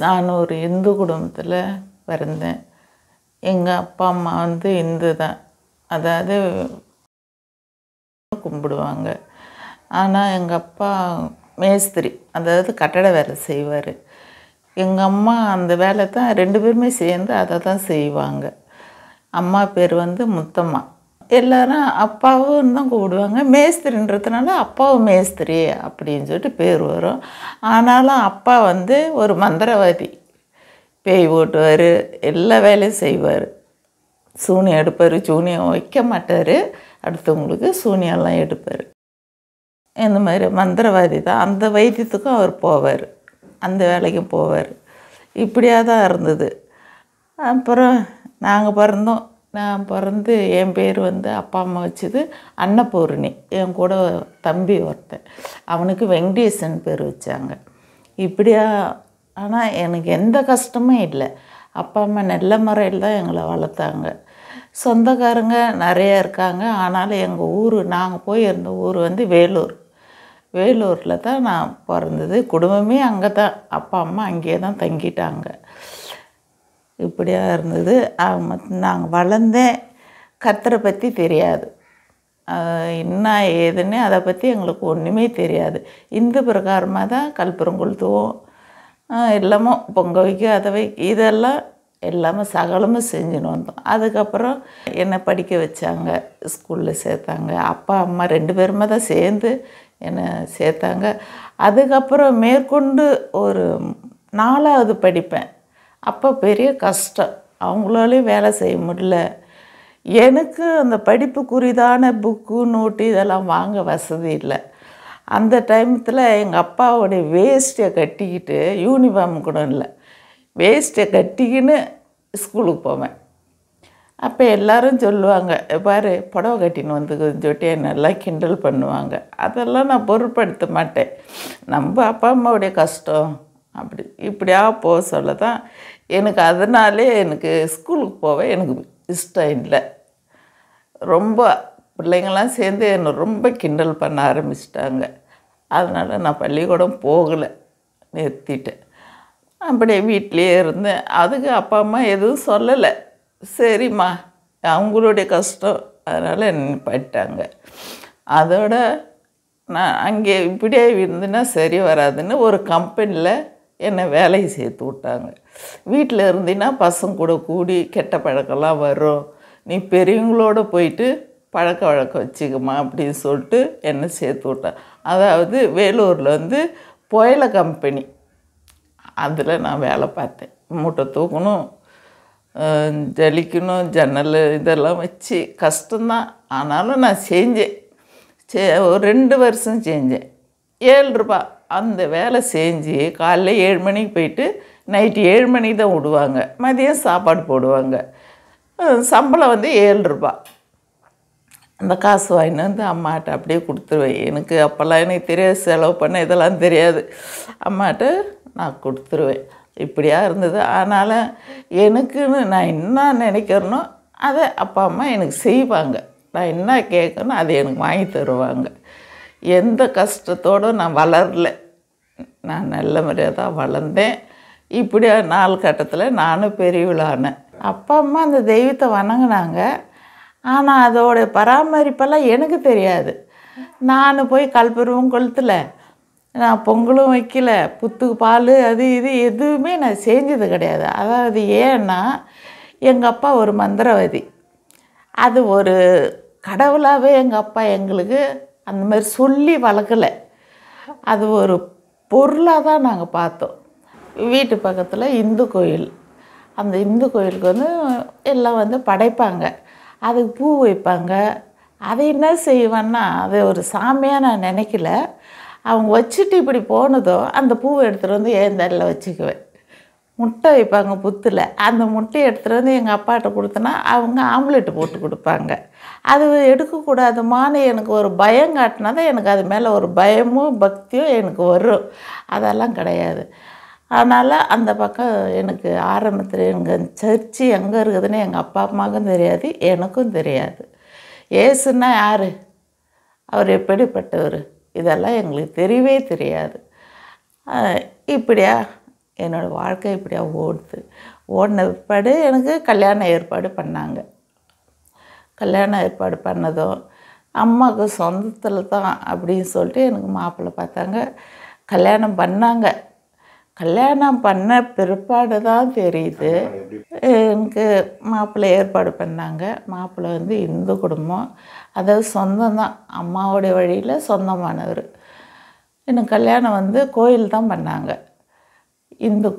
நான் ஒரு இந்து குடும்பத்தில் பிறந்தேன். எங்கள் அப்பா அம்மா வந்து இந்து தான். அதாவது கும்பிடுவாங்க. ஆனால் எங்கள் அப்பா மேஸ்திரி, அதாவது கட்டட வேலை செய்வார். எங்கள் அம்மா அந்த வேலை தான் 2 பேருமே சேர்ந்து அதை தான் செய்வாங்க. அம்மா பேர் வந்து முத்தம்மா. எல்லாரும் அப்பாவும் தான் கூப்பிடுவாங்க. மேஸ்திரின்றதுனால அப்பாவும் மேஸ்திரி அப்படின்னு சொல்லிட்டு பேர் வரும். ஆனாலும் அப்பா வந்து ஒரு மந்திரவாதி. பேய் ஓட்டுவார், எல்லா வேலையும் செய்வார். சூனியம் எடுப்பார், சூனியம் வைக்க மாட்டார், அடுத்தவங்களுக்கு சூனியம்லாம் எடுப்பார். இந்த மாதிரி மந்திரவாதி தான். அந்த வைத்தியத்துக்கும் அவர் போவார், அந்த வேலைக்கும் போவார். இப்படியாக தான் இருந்தது. அப்புறம் நாங்கள் பிறந்தோம். நான் பிறந்து என் பேர் வந்து அப்பா அம்மா வச்சது அன்னபூர்ணி. என் கூட தம்பி ஒருத்தன், அவனுக்கு வெங்கடேசன் பேர் வச்சாங்க. இப்படியா. ஆனால் எனக்கு எந்த கஷ்டமும் இல்லை. அப்பா அம்மா நல்ல முறையில் தான் எங்களை வளர்த்தாங்க. சொந்தக்காரங்க நிறையா இருக்காங்க. ஆனாலும் எங்கள் ஊர், நாங்கள் போயிருந்த ஊர் வந்து வேலூர். வேலூரில் தான் நான் பிறந்தது. குடும்பமே அங்கே தான். அப்பா அம்மா அங்கேயே தான் தங்கிட்டாங்க. இப்படியா இருந்தது. நாங்கள் வளர்ந்தேன். கர்த்தரை பற்றி தெரியாது, என்ன ஏதுன்னு அதை பற்றி எங்களுக்கு ஒன்றுமே தெரியாது. இந்து பிரகாரமாக தான் கற்பூரம் கொளுத்துவோம், எல்லாமோ பொங்க வைக்க அதை இதெல்லாம் எல்லாமே சகலமும் செஞ்சுன்னு வந்தோம். அதுக்கப்புறம் என்னை படிக்க வச்சாங்க, ஸ்கூலில் சேர்த்தாங்க. அப்பா அம்மா 2 பேருமே தான் சேர்ந்து என்னை சேர்த்தாங்க. அதுக்கப்புறம் மேற்கொண்டு ஒரு 4வது படிப்பேன். அப்போ பெரிய கஷ்டம், அவங்களாலையும் வேலை செய்ய முடியல. எனக்கு அந்த படிப்புக்குரிதான புக்கு நோட்டு இதெல்லாம் வாங்க வசதி இல்லை. அந்த டைமத்தில் எங்கள் அப்பாவுடைய வேஸ்ட்டை கட்டிக்கிட்டு, யூனிஃபார்ம் கூட இல்லை, வேஸ்ட்டை கட்டிக்கின்னு ஸ்கூலுக்கு போவேன். அப்போ எல்லோரும் சொல்லுவாங்க, பாரு புடவை கட்டின்னு வந்துக்குன்னு சொல்லிட்டு என்னெல்லாம் கிண்டல் பண்ணுவாங்க. அதெல்லாம் நான் பொருட்படுத்த மாட்டேன். நம்ம அப்பா அம்மாவுடைய கஷ்டம் அப்படி இப்படியா போக சொல்ல தான் எனக்கு, அதனாலே எனக்கு ஸ்கூலுக்கு போக எனக்கு இஷ்டம் இல்லை. ரொம்ப பிள்ளைங்கள்லாம் சேர்ந்து என்னை ரொம்ப கிண்டல் பண்ண ஆரம்பிச்சிட்டாங்க. அதனால் நான் பள்ளிக்கூடம் போகலை, நிறுத்திட்டேன். அப்படியே வீட்டிலையே இருந்தேன். அதுக்கு அப்பா அம்மா எதுவும் சொல்லலை. சரிம்மா, அவங்களுடைய கஷ்டம், அதனால் என்ன பண்ணிட்டாங்க. அதோட நான் அங்கே இப்படியே இருந்துன்னா சரி வராதுன்னு ஒரு கம்பெனியில் என்னை வேலையை சேர்த்து விட்டாங்க. வீட்டில் இருந்தீன்னா பசங்க கூட கூடி கெட்ட பழக்கம்லாம் வரும், நீ பெரியவங்களோட போயிட்டு பழக்க வழக்கம் வச்சுக்கம்மா அப்படின்னு சொல்லிட்டு என்னை சேர்த்து விட்டாங்க. அதாவது வேலூரில் வந்து புயல கம்பெனி, அதில் நான் வேலை பார்த்தேன். மூட்டை தூக்கணும், ஜலிக்கணும், ஜன்னல் இதெல்லாம் வச்சு கஷ்டம்தான். ஆனாலும் நான் செஞ்சேன். ஒரு 2 வருஷம் செஞ்சேன். 7 ரூபா அந்த வேலை செஞ்சு காலைல 7 மணிக்கு போயிட்டு நைட்டு 7 மணிக்கு தான் விடுவாங்க. மதியம் சாப்பாடு போடுவாங்க. சம்பளம் வந்து 7 ரூபா. அந்த காசு வாங்கிட்டு வந்து அம்மாட்ட அப்படியே கொடுத்துருவேன். எனக்கு அப்போல்லாம் எனக்கு தெரியாது, செலவு பண்ண இதெல்லாம் தெரியாது. அம்மாட்ட நான் கொடுத்துருவேன். இப்படியா இருந்தது. ஆனாலும் எனக்குன்னு நான் என்ன நினைக்கிறேனோ அதை அப்பா அம்மா எனக்கு செய்வாங்க. நான் என்ன கேட்கணும் அதை எனக்கு வாங்கி தருவாங்க. எந்த கஷ்டத்தோடு நான் வளரல. நான் நல்ல முறையாக தான் வளர்ந்தேன். இப்படியா 4 கட்டத்தில் நானும் பெரியவளானேன். அப்பா அம்மா அந்த தெய்வத்தை வணங்கினாங்க. ஆனால் அதோடைய பராமரிப்பெல்லாம் எனக்கு தெரியாது. நான் போய் கற்பூரமும் கொளுத்தலை, நான் பொங்கலும் வைக்கல, புத்துக்கு பால் அது இது எதுவுமே நான் செஞ்சது கிடையாது. அதாவது ஏன்னா எங்கள் அப்பா ஒரு மந்திரவாதி. அது ஒரு கடவுளாகவே எங்கள் அப்பா எங்களுக்கு அந்த மாதிரி சொல்லி வளர்க்கலை. அது ஒரு பொருளாக தான் நாங்கள் பார்த்தோம். வீட்டு பக்கத்தில் இந்து கோயில், அந்த இந்து கோயிலுக்கு வந்து எல்லாம் வந்து படைப்பாங்க, அதுக்கு பூ வைப்பாங்க. அதை என்ன செய்வேன்னா, அதை ஒரு சாமியாக நான் நினைக்கல. அவங்க வச்சுட்டு இப்படி போனதோ அந்த பூவை எடுத்துகிட்டு வந்து என் தலையில் வச்சுக்குவேன். முட்டை வைப்பாங்க புத்தில், அந்த முட்டையை எடுத்துகிட்டு வந்து எங்கள் அப்பாட்ட கொடுத்தனா அவங்க ஆம்லெட்டு போட்டு கொடுப்பாங்க. அது எடுக்கக்கூடாதுமான்னு எனக்கு ஒரு பயம் காட்டினா தான் எனக்கு அது மேலே ஒரு பயமும் பக்தியும் எனக்கு வரும். அதெல்லாம் கிடையாது. அதனால் அந்த பக்கம் எனக்கு ஆரம்பத்தில் எங்கள் சர்ச்சு எங்கே இருக்குதுன்னு எங்கள் அப்பா அம்மாவுக்கும் தெரியாது, எனக்கும் தெரியாது. ஏசுன்னா யார், அவர் எப்படிப்பட்டவர், இதெல்லாம் எங்களுக்கு தெரியவே தெரியாது. இப்படியா என்னோடய வாழ்க்கை இப்படியா ஓடுது. ஓடின பிற்பாடு எனக்கு கல்யாணம் ஏற்பாடு பண்ணாங்க. கல்யாணம் ஏற்பாடு பண்ணதும் அம்மாவுக்கு சொந்தத்தில் தான் அப்படின்னு சொல்லிட்டு எனக்கு மாப்பிள்ளை பார்த்தாங்க. கல்யாணம் பண்ணாங்க. கல்யாணம் பண்ண பிற்பாடு தான் தெரியுது எனக்கு மாப்பிள்ளை ஏற்பாடு பண்ணாங்க. மாப்பிள்ளை வந்து இந்து குடும்பம், அதாவது சொந்தம்தான், அம்மாவுடைய வழியில் சொந்தமானவர். எனக்கு கல்யாணம் வந்து கோயில் தான் பண்ணாங்க. இந்து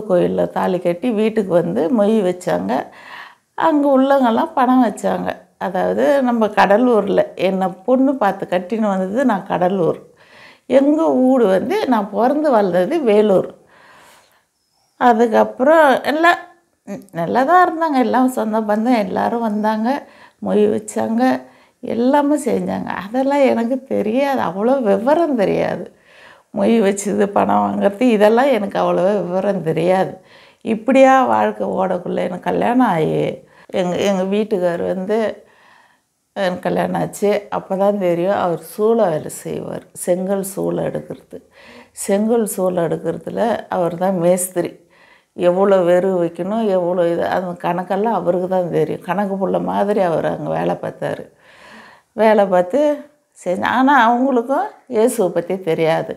கோயிலில் தாலி கட்டி வீட்டுக்கு வந்து மொய் வச்சாங்க. அங்கே உள்ளவங்கெல்லாம் பணம் வச்சாங்க. அதாவது நம்ம கடலூரில் என்னை பொண்ணு பார்த்து கட்டின்னு வந்தது நான் கடலூர். எங்கள் ஊர் வந்து நான் பிறந்து வளர்ந்தது வேலூர். அதுக்கப்புறம் எல்லாம் நல்லா தான் இருந்தாங்க. எல்லாம் சொந்த பந்தம் எல்லோரும் வந்தாங்க, மொய் வச்சாங்க, எல்லாமே செஞ்சாங்க. அதெல்லாம் எனக்கு தெரியாது, அவ்வளோ விவரம் தெரியாது. மொய் வச்சது, பணம் வாங்கிறது, இதெல்லாம் எனக்கு அவ்வளோ விவரம் தெரியாது. இப்படியா வாழ்க்கை ஓடக்குள்ளே எனக்கு கல்யாணம் ஆகி எங்கள் வீட்டுக்கார் வந்து எனக்கு கல்யாணம் ஆச்சு. அப்போ தான் தெரியும் அவர் சூளை வேலை செய்வார், செங்கல் சூளை எடுக்கிறது. செங்கல் சூளை எடுக்கிறதுல அவர் தான் மேஸ்திரி. எவ்வளோ வெறு வைக்கணும், எவ்வளோ இது, அந்த கணக்கெல்லாம் அவருக்கு தான் தெரியும். கணக்கு புள்ள மாதிரி அவர் அங்கே வேலை பார்த்தார். வேலை பார்த்து செஞ்சு, ஆனால் அவங்களுக்கும் இயேசுவை பற்றி தெரியாது.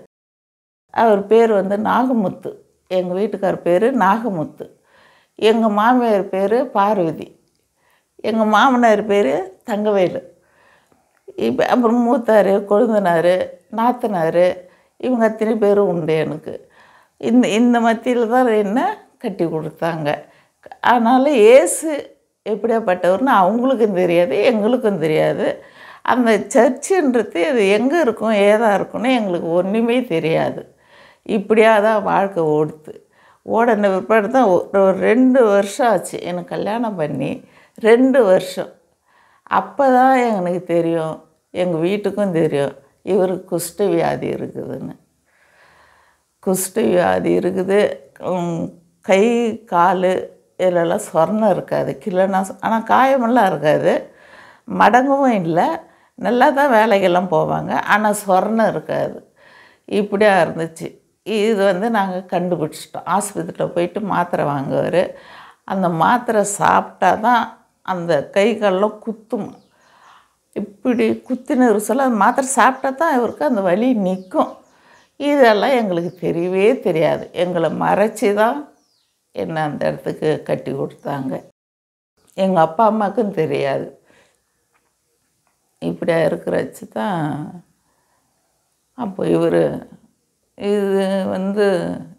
அவர் பேர் வந்து நாகமுத்து. எங்கள் வீட்டுக்கார் பேர் நாகமுத்து. எங்கள் மாமியார் பேர் பார்வதி. எங்கள் மாமனார் பேர் தங்கவேலு. இப்போ அப்புறம் மூத்தார், கொழுந்தனார், நாத்தனார், இவங்க அத்தனை பேரும் உண்டு எனக்கு. இந்த மத்தியில் தான் என்ன கட்டி கொடுத்தாங்க. அதனால் இயேசு எப்படியாப்பட்டவர்னு அவங்களுக்கும் தெரியாது, எங்களுக்கும் தெரியாது. அந்த சர்ச்சுன்றது அது எங்கே இருக்கும், ஏதாக இருக்குன்னு எங்களுக்கு ஒன்றுமே தெரியாது. இப்படியா தான் வாழ்க்கை ஓடுது. ஓடின பிற்பாடு தான் ஒரு 2 வருஷம் ஆச்சு எனக்கு கல்யாணம் பண்ணி. 2 வருஷம். அப்போ தான் எனக்கு தெரியும், எங்கள் வீட்டுக்கும் தெரியும், இவருக்கு குஷ்ட வியாதி இருக்குதுன்னு. குஷ்ட வியாதி இருக்குது. கை கால் இதிலெல்லாம் சொர்ணம் இருக்காது, கிலோனா, ஆனால் காயமெல்லாம் இருக்காது, மடங்கவும் இல்லை, நல்லா தான் வேலைக்கெல்லாம் போவாங்க, ஆனால் சொர்ணம் இருக்காது. இப்படியா இருந்துச்சு. இது வந்து நாங்கள் கண்டுபிடிச்சிட்டோம். ஆஸ்பத்திரியில் போயிட்டு மாத்திரை வாங்குவார். அந்த மாத்திரை சாப்பிட்டா தான் அந்த கை காலெலாம் குத்தும். இப்படி குத்தின சொல்ல அந்த மாத்திரை சாப்பிட்டா தான் இவருக்கு அந்த வலி நிற்கும். இதெல்லாம் எங்களுக்கு தெரியவே தெரியாது. எங்களை மறைச்சி தான் என்னை அந்த இடத்துக்கு கட்டி கொடுத்தாங்க. எங்கள் அப்பா அம்மாவுக்கும் தெரியாது. இப்படியா இருக்கிறச்சு தான் அப்போ இவர் இது வந்து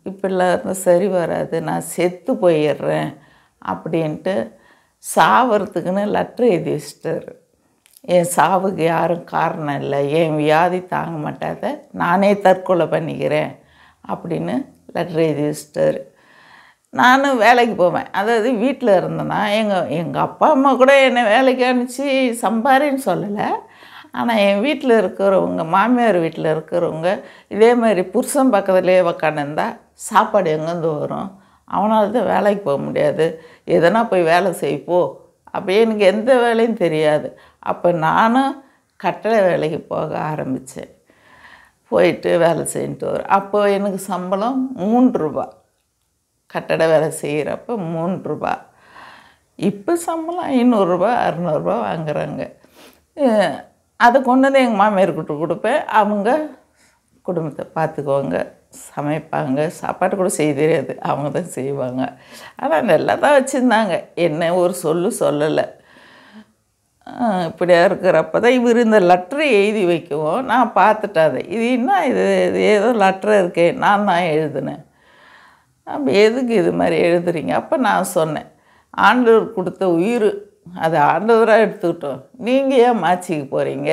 இப்படிலாம் இருந்தால் சரி வராது, நான் செத்து போயிடுறேன் அப்படின்ட்டு சாவறதுக்குன்னு லெட்ரு எழுதி வச்சிட்டாரு. என் சாவுக்கு யாரும் காரணம் இல்லை, என் வியாதி தாங்க மாட்டாத, நானே தற்கொலை பண்ணிக்கிறேன் அப்படின்னு லெட்ரு எழுதி வச்சிட்டாரு. நானும் வேலைக்கு போவேன். அதாவது வீட்டில் இருந்தேன்னா எங்கள் அப்பா அம்மா கூட என்னை வேலைக்கு அனுப்பிச்சி சம்பாரின்னு சொல்லலை. ஆனால் என் வீட்டில் இருக்கிறவங்க, மாமியார் வீட்டில் இருக்கிறவங்க இதே மாதிரி புருஷன் பக்கத்துலேயே உக்காந்துருந்தா சாப்பாடு எங்கேருந்து வரும், அவனால் தான் வேலைக்கு போக முடியாது, எதனா போய் வேலை செய்ப்போ, அப்படியே எனக்கு எந்த வேலையும் தெரியாது. அப்போ நானும் கட்டளை வேலைக்கு போக ஆரம்பித்தேன். போயிட்டு வேலை செஞ்சுட்டு வரும். அப்போது எனக்கு சம்பளம் 3 ரூபா. கட்டட வேலை செய்கிறப்ப 3 ரூபா. இப்போ சம்பளம் 500 ரூபா 600 ரூபா வாங்குறாங்க. அதை கொண்டு வந்து எங்கள் மாமியார்கிட்ட கொடுப்பேன். அவங்க குடும்பத்தை பார்த்துக்குவாங்க, சமைப்பாங்க, சாப்பாடு கூட செய்ய தெரியாது, அவங்க தான் செய்வாங்க. ஆனால் நல்லா தான் வச்சுருந்தாங்க, என்ன ஒரு சொல்லலை. இப்படியா இருக்கிறப்ப தான் இவர் இந்த லெட்ரு எழுதி வைக்கவும் நான் பார்த்துட்டேன். அதை இது என்ன இது ஏதோ லெட்ரு இருக்கே, நான் தான் எழுதினேன். அப்போ எதுக்கு இது மாதிரி எழுதுறீங்க? அப்போ நான் சொன்னேன், ஆண்டவர் கொடுத்த உயிர், அதை ஆண்டவராக எடுத்துக்கிட்டோம், நீங்கள் ஏன் மாச்சிக்கு போகிறீங்க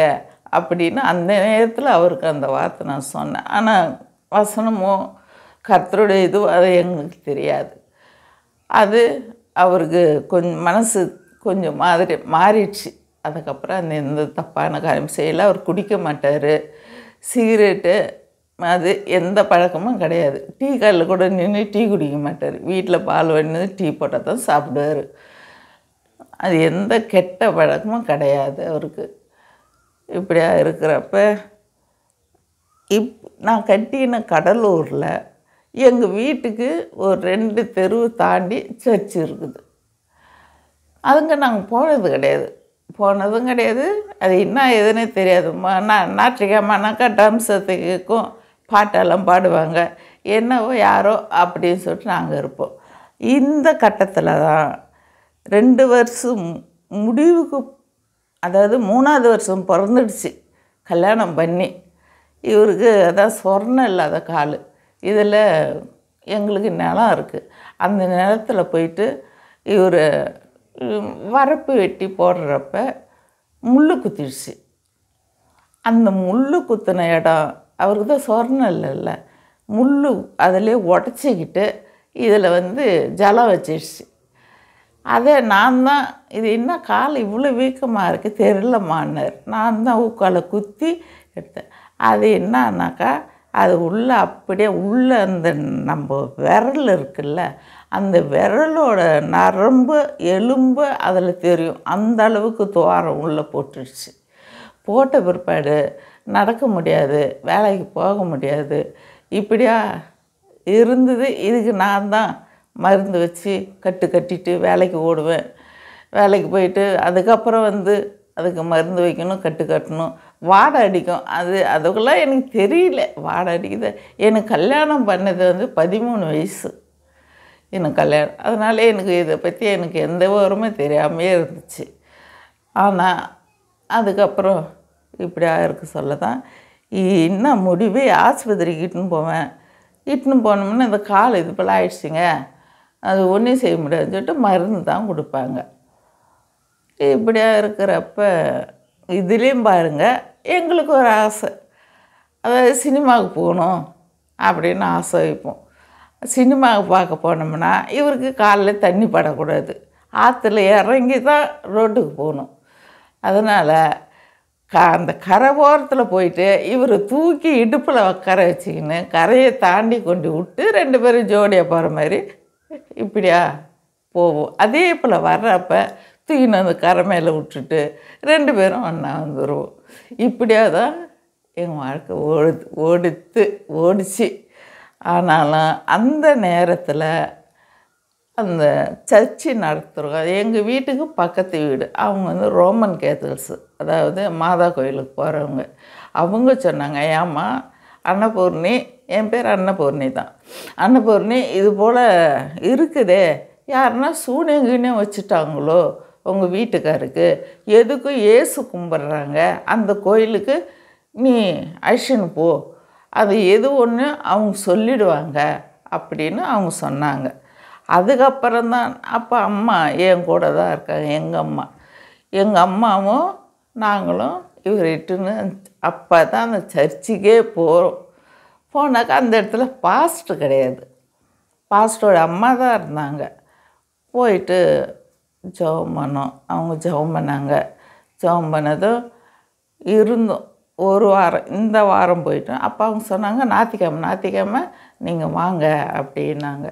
அப்படின்னு அந்த நேரத்தில் அவருக்கு அந்த வார்த்தை நான் சொன்னேன். ஆனால் வசனமோ கர்த்தருடைய இதுவும் அது எங்களுக்கு தெரியாது. அது அவருக்கு கொஞ்சம் மனசு கொஞ்சம் மாதிரி மாறிடுச்சு. அதுக்கப்புறம் அந்த எந்த தப்பான காரியம் செய்யலை. அவர் குடிக்க மாட்டார், சிகரெட்டு அது எந்த பழக்கமும் கிடையாது. டீ கடையில் கூட நின்று டீ குடிக்க மாட்டார், வீட்டில் பால் வந்து டீ போட்டால் தான் சாப்பிடுவார். அது எந்த கெட்ட பழக்கமும் கிடையாது அவருக்கு. இப்படியா இருக்கிறப்ப நான் கட்டின கடலூரில் எங்கள் வீட்டுக்கு ஒரு 2 தெருவு தாண்டி சர்ச் இருக்குது. அதுங்க நாங்கள் போனது கிடையாது, போனதும் கிடையாது. அது என்ன ஏதுன்னே தெரியாது. ஞாயிற்றுக்கிழமைனாக்கா ட்ரம் சத்து கேட்கும், பாட்டெல்லாம் பாடுவாங்க, என்னவோ யாரோ அப்படின்னு சொல்லிட்டு நாங்கள் இருப்போம். இந்த கட்டத்தில் தான் 2 வருஷம் முடிவுக்கு, அதாவது 3ஆவது வருஷம் பிறந்துடுச்சு கல்யாணம் பண்ணி. இவருக்கு அதான் சொர்ணம் இல்லாத கால். இதில் எங்களுக்கு நிலம் இருக்குது. அந்த நிலத்தில் போயிட்டு இவர் வரப்பு வெட்டி போடுறப்ப முள் குத்திடுச்சு. அந்த முள் குத்தின இடம் அவருக்கு தான் சொர்ணம் இல்லைல்ல, முள் அதிலே உடச்சிக்கிட்டு இதில் ஜலம் வச்சிடுச்சு. அதை நான் தான், இது என்ன கால் இவ்வளோ வீக்கமாக இருக்குது தெரியலமான்னார். நான் தான் ஊக்கால குத்தி எடுத்தேன். அது என்னன்னாக்கா, அது உள்ளே அப்படியே உள்ளே அந்த நம்ம விரல் இருக்குல்ல, அந்த விரலோட நரம்பு எலும்பு அதில் தெரியும். அந்த அளவுக்கு துவாரம் உள்ளே போட்டுடுச்சு. போட்ட பிற்பாடு நடக்க முடியாது, வேலைக்கு போக முடியாது, இப்படியா இருந்தது. இதுக்கு நான் தான் மருந்து வச்சு கட்டிட்டு வேலைக்கு ஓடுவேன். வேலைக்கு போயிட்டு அதுக்கப்புறம் அதுக்கு மருந்து வைக்கணும், கட்டணும், வாடை அடிக்கும். அதுக்கெல்லாம் எனக்கு தெரியல வாடை அடிக்குது. எனக்கு கல்யாணம் பண்ணது 13 வயசு எனக்கு கல்யாணம். அதனால எனக்கு இதை பற்றி எனக்கு எந்த விவரமே தெரியாமையே இருந்துச்சு. ஆனால் அதுக்கப்புறம் இப்படி ஆயிருக்கு சொல்ல தான் என்ன முடிவே ஆஸ்பத்திரிக்கு இட்டுன்னு போவேன். இட்டுன்னு போனோம்னா இந்த கால் இது போல் ஆயிடுச்சுங்க, அது ஒன்றும் செய்ய முடியாதுன்னு சொல்லிட்டு மருந்து தான் கொடுப்பாங்க. இப்படியா இருக்கிறப்ப இதுலேயும் பாருங்கள், எங்களுக்கு ஒரு ஆசை, அதாவது சினிமாவுக்கு போகணும் அப்படின்னு ஆசை வைப்போம். சினிமாவுக்கு பார்க்க போனோம்னா இவருக்கு காலில் தண்ணி படக்கூடாது, ஆற்றுல இறங்கி தான் ரோட்டுக்கு போகணும். அதனால் அந்த கரை ஓரத்தில் போயிட்டு இவர் தூக்கி இடுப்பில் உட்கார வச்சிக்கின்னு கரையை தாண்டி கொண்டு விட்டு 2 பேரும் ஜோடியாக போகிற மாதிரி இப்படியா போவோம். அதே போல் வர்றப்ப தூக்கின்னு அந்த கரை மேலே விட்டுட்டு 2 பேரும் ஒன்றா வந்துடுவோம். இப்படியா தான் எங்கள் வாழ்க்கை ஓடிச்சு. ஆனாலும் அந்த நேரத்தில் அந்த சர்ச்சு நடத்துகிறோம். எங்கள் வீட்டுக்கு பக்கத்து வீடு, அவங்க ரோமன் கேத்தல்ஸு, அதாவது மாதா கோயிலுக்கு போகிறவங்க. அவங்க சொன்னாங்க, ஏம்மா அன்னபூர்ணி, என் பேர் அன்னபூர்ணி தான், அன்னபூர்ணி இது போல் இருக்குதே, யாருன்னா சூனியங்கீனியம் வச்சுட்டாங்களோ உங்கள் வீட்டுக்காருக்கு, எதுக்கும் ஏசு கும்பிட்றாங்க, அந்த கோயிலுக்கு நீ அழிச்சுன்னு போ, அது எது ஒன்று அவங்க சொல்லிடுவாங்க அப்படின்னு அவங்க சொன்னாங்க. அதுக்கப்புறம்தான் அப்போ அம்மா என் கூட தான் இருக்காங்க. எங்கள் அம்மாவும் நாங்களும் இவர்கிட்டன்னு அப்போ தான் அந்த சர்ச்சுக்கே போகிறோம். போனாக்கா அந்த இடத்துல பாஸ்டர் கிடையாது, பாஸ்டரோட அம்மா தான் இருந்தாங்க. போயிட்டு ஜெபம் பண்ணோம். அவங்க ஜெபம் பண்ணாங்க. ஜெபம் பண்ணதும் இருந்தோம் ஒரு வாரம். இந்த வாரம் போயிட்டோம். அப்போ அவங்க சொன்னாங்க, ஞாயிற்றுக்கிழமை நீங்கள் வாங்க அப்படின்னாங்க.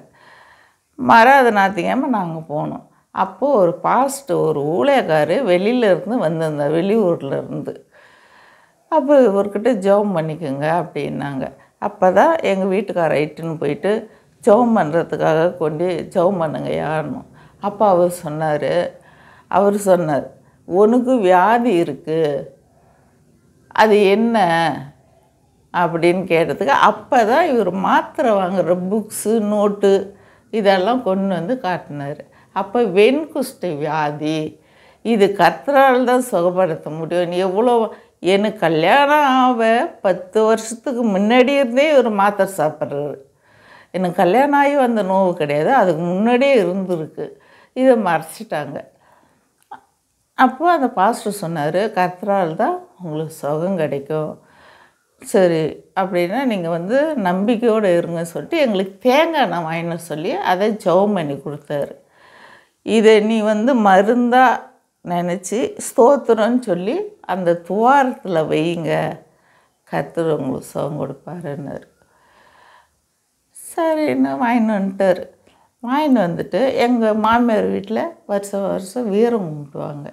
மறாத ஞாயிற்றுக்கிழமை நாங்கள் போனோம். அப்போது ஒரு பாஸ்டர், ஒரு ஊழியக்கார் வெளியிலேருந்து வந்திருந்தார், வெளியூரில் இருந்து. அப்போ இவர்கிட்ட ஜெபம் பண்ணிக்கோங்க அப்படின்னாங்க. அப்போ தான் எங்கள் வீட்டுக்கார இட்டுன்னு போயிட்டு ஜெபம் பண்ணுறதுக்காக கொண்டு ஜெபம் பண்ணுங்க யாருன்னு. அப்போ அவர் சொன்னார், உனக்கு வியாதி இருக்குது, அது என்ன அப்படின்னு கேட்டதுக்கு அப்போ தான் இவர் மாத்திரை வாங்குகிற புக்ஸு நோட்டு இதெல்லாம் கொண்டு காட்டினார். அப்போ வெண்குஷ்ட வியாதி, இது கர்த்தரால் தான் சுகப்படுத்த முடியும். நீ எவ்வளோ, எனக்கு கல்யாணம் ஆக 10 வருஷத்துக்கு முன்னாடி இருந்தே இவர் மாத்திரை சாப்பிட்றாரு. எனக்கு கல்யாணம் ஆகி வந்த நோவு கிடையாது, அதுக்கு முன்னாடியே இருந்திருக்கு, இதை மறைச்சிட்டாங்க. அப்போ அந்த பாஸ்டர் சொன்னார், கர்த்தரால் தான் உங்களுக்கு சுகம் கிடைக்கும், சரி அப்படின்னா நீங்கள் நம்பிக்கையோடு இருங்க சொல்லிட்டு எங்களுக்கு தேங்காய் நான் வாங்கின சொல்லி அதை ஜெபம் பண்ணி கொடுத்தாரு. இதை நீ மருந்தாக நினச்சி ஸ்தோத்திரம்னு சொல்லி அந்த துவாரத்தில் வைங்க, கர்த்தர் உங்களுக்கு சுகம் கொடுப்பாருன்னாரு. சரின்னு வாங்கின்னு வந்துட்டு எங்கள் மாமியார் வீட்டில் வருஷம் வீரம் கும்பிடுவாங்க.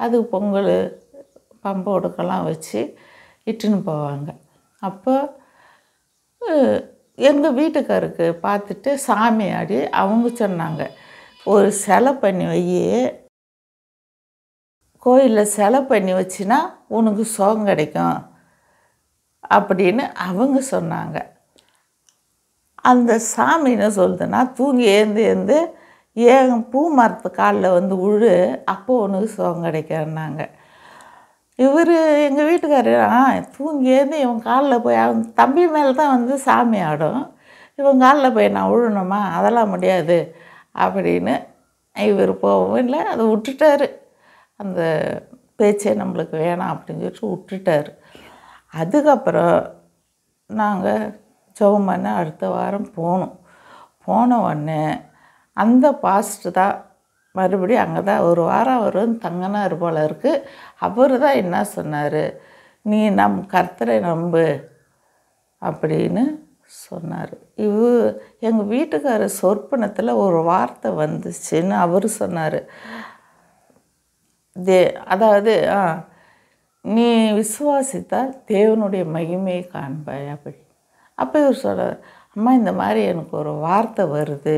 அதுக்கு பொங்கல் பம்பு உடுக்கெல்லாம் வச்சு இட்டுன்னு போவாங்க. அப்போ எங்கள் வீட்டுக்காருக்கு பார்த்துட்டு சாமி ஆடி அவங்க சொன்னாங்க, ஒரு சிலை பண்ணி வை, கோயிலில் சிலை பண்ணி வச்சின்னா உனக்கு சுகம் கிடைக்கும் அப்படின்னு அவங்க சொன்னாங்க. அந்த சாமி என்ன சொல்லுதுன்னா, தூங்கி ஏந்து ஏன் பூ மரத்து காலில் வந்து விழு, அப்போ உனக்கு சுகம் கிடைக்குன்னாங்க. இவர் எங்கள் வீட்டுக்காரர் தூங்கி ஏந்து இவன் காலில் போய் அவன் தம்பி மேலே தான் வந்து சாமி ஆடும், இவன் காலில் போய் நான் விழணுமா, அதெல்லாம் முடியாது அப்படின்னு இவர் போகவும் இல்லை, அதை விட்டுட்டார். அந்த பேச்சே நம்மளுக்கு வேணாம் அப்படின்னு சொல்லிட்டு விட்டுட்டார். அதுக்கப்புறம் நாங்கள் ஜெபம் பண்ண அடுத்த வாரம் போனோம். போன உடனே அந்த பாஸ்டர் தான் மறுபடியும் அங்கே தான் ஒரு வாரம் அவர் வந்து தங்கினார் போல இருக்குது. அவர் தான் என்ன சொன்னார், நீ கர்த்தரை நம்பு அப்படின்னு சொன்னார். எங்கள் வீட்டுக்காரர் சொற்பனத்தில் ஒரு வார்த்தை வந்துச்சுன்னு அவர் சொன்னார். அதாவது நீ விசுவாசித்தால் தேவனுடைய மகிமையை காண்பாய் அப்படி. அப்போ இவர் சொல்கிறார், அம்மா இந்த மாதிரி எனக்கு ஒரு வார்த்தை வருது,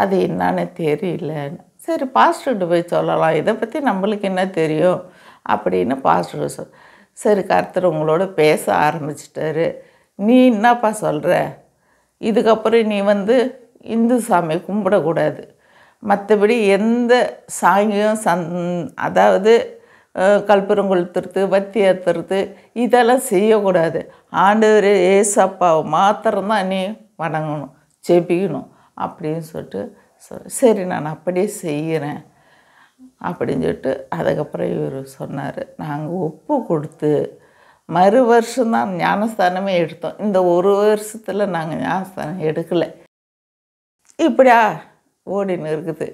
அது என்னான்னு தெரியலன்னு. சரி பாஸ்டர்கிட்ட போய் சொல்லலாம், இதை பற்றி நம்மளுக்கு என்ன தெரியும் அப்படின்னு பாஸ்டர் சரி கர்த்தர் உங்களோட பேச ஆரம்பிச்சிட்டாரு, நீ என்னப்பா சொல்கிற, இதுக்கப்புறம் நீ வந்து இந்து சாமியை கும்பிடக்கூடாது, மற்றபடி எந்த சாங்கியும் அதாவது கற்பூரம் கொளுத்துறது, வத்தி ஏற்றுறது இதெல்லாம் செய்யக்கூடாது, ஆண்டவர் ஏசப்பாவை மாத்திரம்தான் நீ வணங்கணும், ஜெபிக்கணும் அப்படின்னு சொல்லிட்டு சரி நான் அப்படியே செய்கிறேன் அப்படின்னு சொல்லிட்டு அதுக்கப்புறம் இவர் சொன்னார். நாங்கள் ஒப்பு கொடுத்து மறு வருஷம்தான் ஞானஸ்தானமே எடுத்தோம். இந்த ஒரு வருஷத்தில் நாங்கள் ஞானஸ்தானம் எடுக்கலை. இப்படியா ஓடின்னு இருக்குது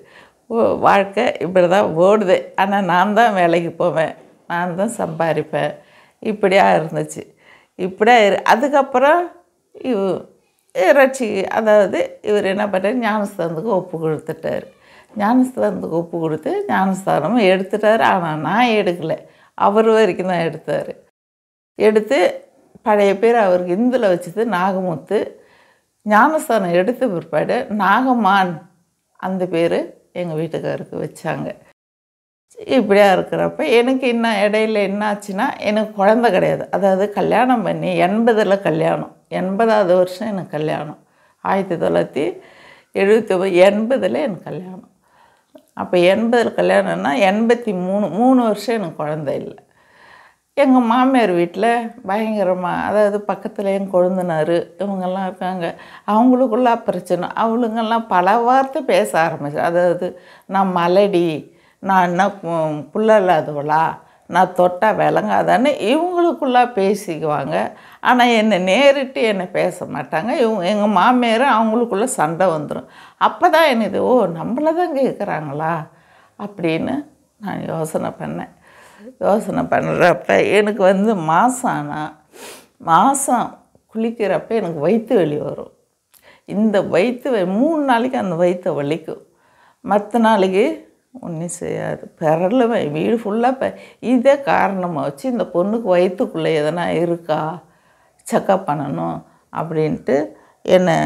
வாழ்க்கை, இப்படி தான் ஓடுது. ஆனால் நான் தான் வேலைக்கு போவேன், நான் தான் சம்பாதிப்பேன், இப்படியா இருந்துச்சு. இப்படியா அதுக்கப்புறம் அதாவது இவர் என்ன பண்ணார், ஞானஸ்தானத்துக்கு ஒப்பு கொடுத்துட்டார். ஞானஸ்தானத்துக்கு ஒப்பு கொடுத்து ஞானஸ்தானமும் எடுத்துட்டார். ஆனால் நான் எடுக்கலை, அவர் வரைக்கும் தான் எடுத்தார். எடுத்து பழைய பேர் அவருக்கு இந்துல வச்சது நாகமுத்து. ஞானஸ்தானம் எடுத்த பிற்பாடு நாகமான் அந்த பேர் எங்கள் வீட்டுக்காருக்கு வச்சாங்க. இப்படியா இருக்கிறப்ப எனக்கு இன்னும் இடையில என்ன ஆச்சுன்னா, எனக்கு குழந்த கிடையாது. அதாவது கல்யாணம் பண்ணி 80 கல்யாணம், 80வது வருஷம் எனக்கு கல்யாணம், 1979 80 எனக்கு கல்யாணம். அப்போ 80 கல்யாணம்னா 83 வருஷம் எனக்கு குழந்தை இல்லை. எங்கள் மாமியார் வீட்டில் பயங்கரமாக, அதாவது பக்கத்தில் என் கொழுந்தனார் இவங்கெல்லாம் இருக்காங்க, அவங்களுக்குள்ள பிரச்சனை. அவளுங்கெல்லாம் பல வார்த்தை பேச ஆரம்பிச்சு, அதாவது நான் மலடி, நான் என்ன புள்ள இல்லாதவளா, நான் தொட்டால் விளங்காதான்னு இவங்களுக்குள்ளே பேசிக்குவாங்க. ஆனால் என்னை நேரிட்டு என்னை பேச மாட்டாங்க. எங்கள் மாமியார் அவங்களுக்குள்ளே சண்டை வந்துடும். அப்போ தான் எனக்கு ஓ நம்மளை தான் கேட்குறாங்களா அப்படின்னு நான் யோசனை பண்ணுறப்ப எனக்கு வந்து மாதம் குளிக்கிறப்ப எனக்கு வயிற்று வலி வரும். இந்த வயிற்று 3 நாளைக்கு அந்த வயிற்றை வலிக்கும், மற்ற நாளைக்கு ஒன்றும் செய்யாது. பிறலுவேன் வீடு ஃபுல்லாக. இதே காரணமாக வச்சு இந்த பொண்ணுக்கு வயிற்றுக்குள்ளே எதனா இருக்கா செக்கப் பண்ணணும் அப்படின்ட்டு என்னை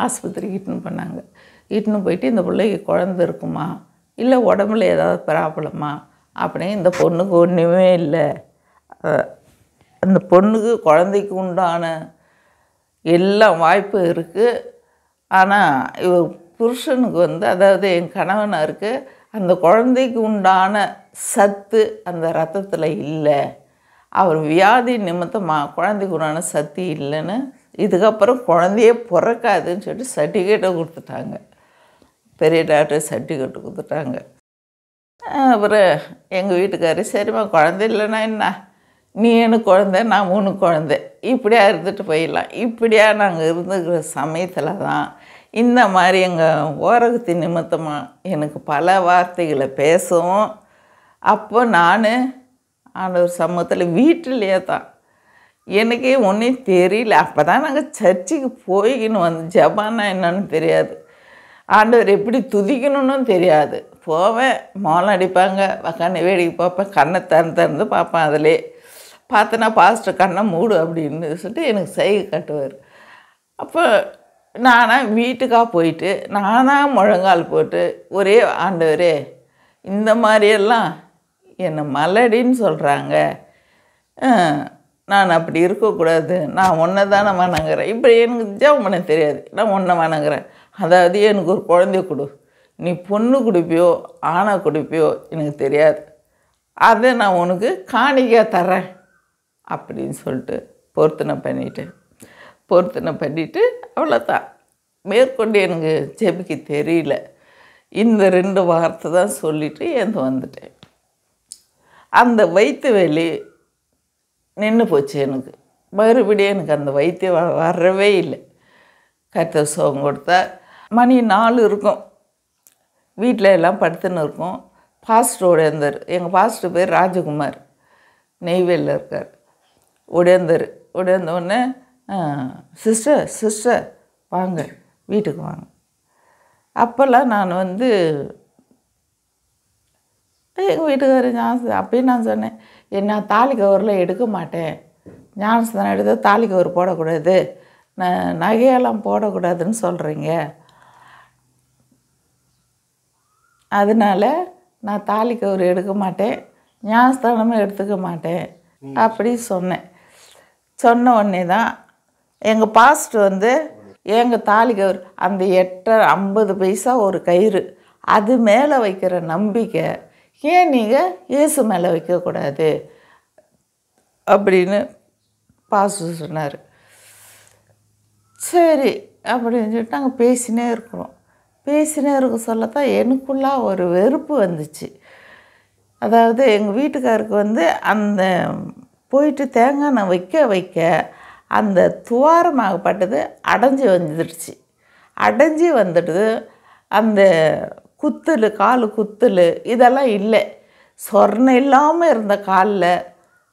ஆஸ்பத்திரிக்கு இட்டுன்னு பண்ணாங்க. இட்டுன்னு போயிட்டு இந்த பிள்ளைக்கு குழந்த இருக்குமா, இல்லை உடம்புல ஏதாவது ப்ராப்ளமா அப்படின்னு. இந்த பொண்ணுக்கு ஒன்றுமே இல்லை, அந்த பொண்ணுக்கு குழந்தைக்கு உண்டான எல்லா வாய்ப்பும் இருக்குது. ஆனால் இவர் புருஷனுக்கு வந்து, அதாவது என் கணவனாருக்கு அந்த குழந்தைக்கு உண்டான சத்து அந்த ரத்தத்தில் இல்லை, அவர் வியாதி நிமித்தமாக குழந்தைக்கு உண்டான சத்து இல்லைன்னு, இதுக்கப்புறம் குழந்தையே பிறக்காதுன்னு சொல்லிட்டு சர்டிஃபிகேட்டை கொடுத்துட்டாங்க. பெரிய டாக்டர் சர்டிஃபிகேட்டு கொடுத்துட்டாங்க. அப்புறம் எங்கள் வீட்டுக்காரர் சரிம்மா குழந்தை இல்லைன்னா என்ன, நீ எனக்கு குழந்தை நான் உனக்கு குழந்தை, இப்படியா இருந்துட்டு போயிடலாம். இப்படியா நாங்கள் இருந்துக்கிற சமயத்தில் தான் இந்த மாதிரி எங்கள் ஓரகத்தின் நிமித்தமாக எனக்கு பல வார்த்தைகளை பேசவும், அப்போ நான் ஆண்டவர் சமூகத்தில் வீட்டிலேயே தான் எனக்கே ஒன்றும் தெரியல. அப்போ தான் நாங்கள் சர்ச்சுக்கு போய்க்கின்னு வந்து ஜபான்னா என்னன்னு தெரியாது, ஆண்டவர் எப்படி துதிக்கணும்னு தெரியாது. போவேன், மோளம் அடிப்பாங்க, உக்காந்து வேடிக்கை பார்ப்பேன், கண்ணை திறந்து பார்ப்பேன். அதிலே பார்த்தனா பாஸ்டர் கண்ணை மூடு அப்படின்னு சொல்லிட்டு எனக்கு சைகை காட்டுவார். அப்போ நானாக வீட்டுக்காக போயிட்டு நானாக முழங்கால் போட்டு ஒரே ஆண்டவரே இந்த மாதிரியெல்லாம் என்னை மலடின்னு சொல்கிறாங்க, நான் அப்படி இருக்கக்கூடாது, நான் ஒன்றை தானே வணங்குறேன். இப்படி எனக்கு ஜெபம் பண்ண தெரியாது, நான் ஒன்றை வணங்குறேன். அதாவது எனக்கு ஒரு குழந்தைய கொடு, நீ பொண்ணு கொடுப்பியோ ஆணை கொடுப்பியோ எனக்கு தெரியாது, அதை நான் உனக்கு காணிக்கையாக தர்றேன் அப்படின்னு சொல்லிட்டு பொருத்தனை பண்ணிவிட்டு அவ்வளோதான். மேற்கொண்டு எனக்கு ஜெபிக்க தெரியல. இந்த 2 வார்த்தை தான் சொல்லிவிட்டு ஏந்து வந்துட்டேன். அந்த வயிற்று வலி நின்று போச்சு எனக்கு. மறுபடியும் எனக்கு அந்த வைத்தியம் வரவே இல்லை. கர்த்தர் சுகம் கொடுத்தா. மணி 4 இருக்கும், வீட்டில் எல்லாம் படுத்துன்னு இருக்கும். பாஸ்டர் ஓடியாந்தார். எங்கள் பாஸ்டர் பேர் ராஜகுமார், நெய்வேலியில் இருக்கார். ஓடியாந்தோடனே சிஸ்டர் வாங்க வீட்டுக்கு வாங்க. அப்போல்லாம் நான் எங்கள் வீட்டுக்காரர் அப்பயும் நான் சொன்னேன், என்ன தாலி கவரில் எடுக்க மாட்டேன், ஞானஸ்தானம் எடுத்தால் தாலி கவர் போடக்கூடாது, நகையெல்லாம் போடக்கூடாதுன்னு சொல்கிறீங்க, அதனால் நான் தாலி கவர் எடுக்க மாட்டேன், ஞானஸ்தானமும் எடுத்துக்க மாட்டேன் அப்படி சொன்னேன். சொன்ன உடனே தான் எங்கள் பாஸ்டர் எங்கள் தாலி கவர் அந்த 8.50 பைசா ஒரு கயிறு, அது மேலே வைக்கிற நம்பிக்கை ஏன் நீங்கள் இயேசு மேலே வைக்கக்கூடாது அப்படின்னு பாஸ்டர் சொன்னார். சரி அப்படின்னு சொல்லிட்டு நாங்கள் பேசினே இருக்க சொல்லத்தான் எனக்குள்ளே ஒரு வெறுப்பு வந்துச்சு. அதாவது எங்கள் வீட்டுக்காருக்கு அந்த போயிட்டு தேங்காய் எண்ணெய் வைக்க அந்த துவாரமாகப்பட்டது அடைஞ்சி வந்துடுது. அந்த குத்தல், கால் குத்தல் இதெல்லாம் இல்லை. சொர்ணம் இல்லாமல் இருந்த காலில்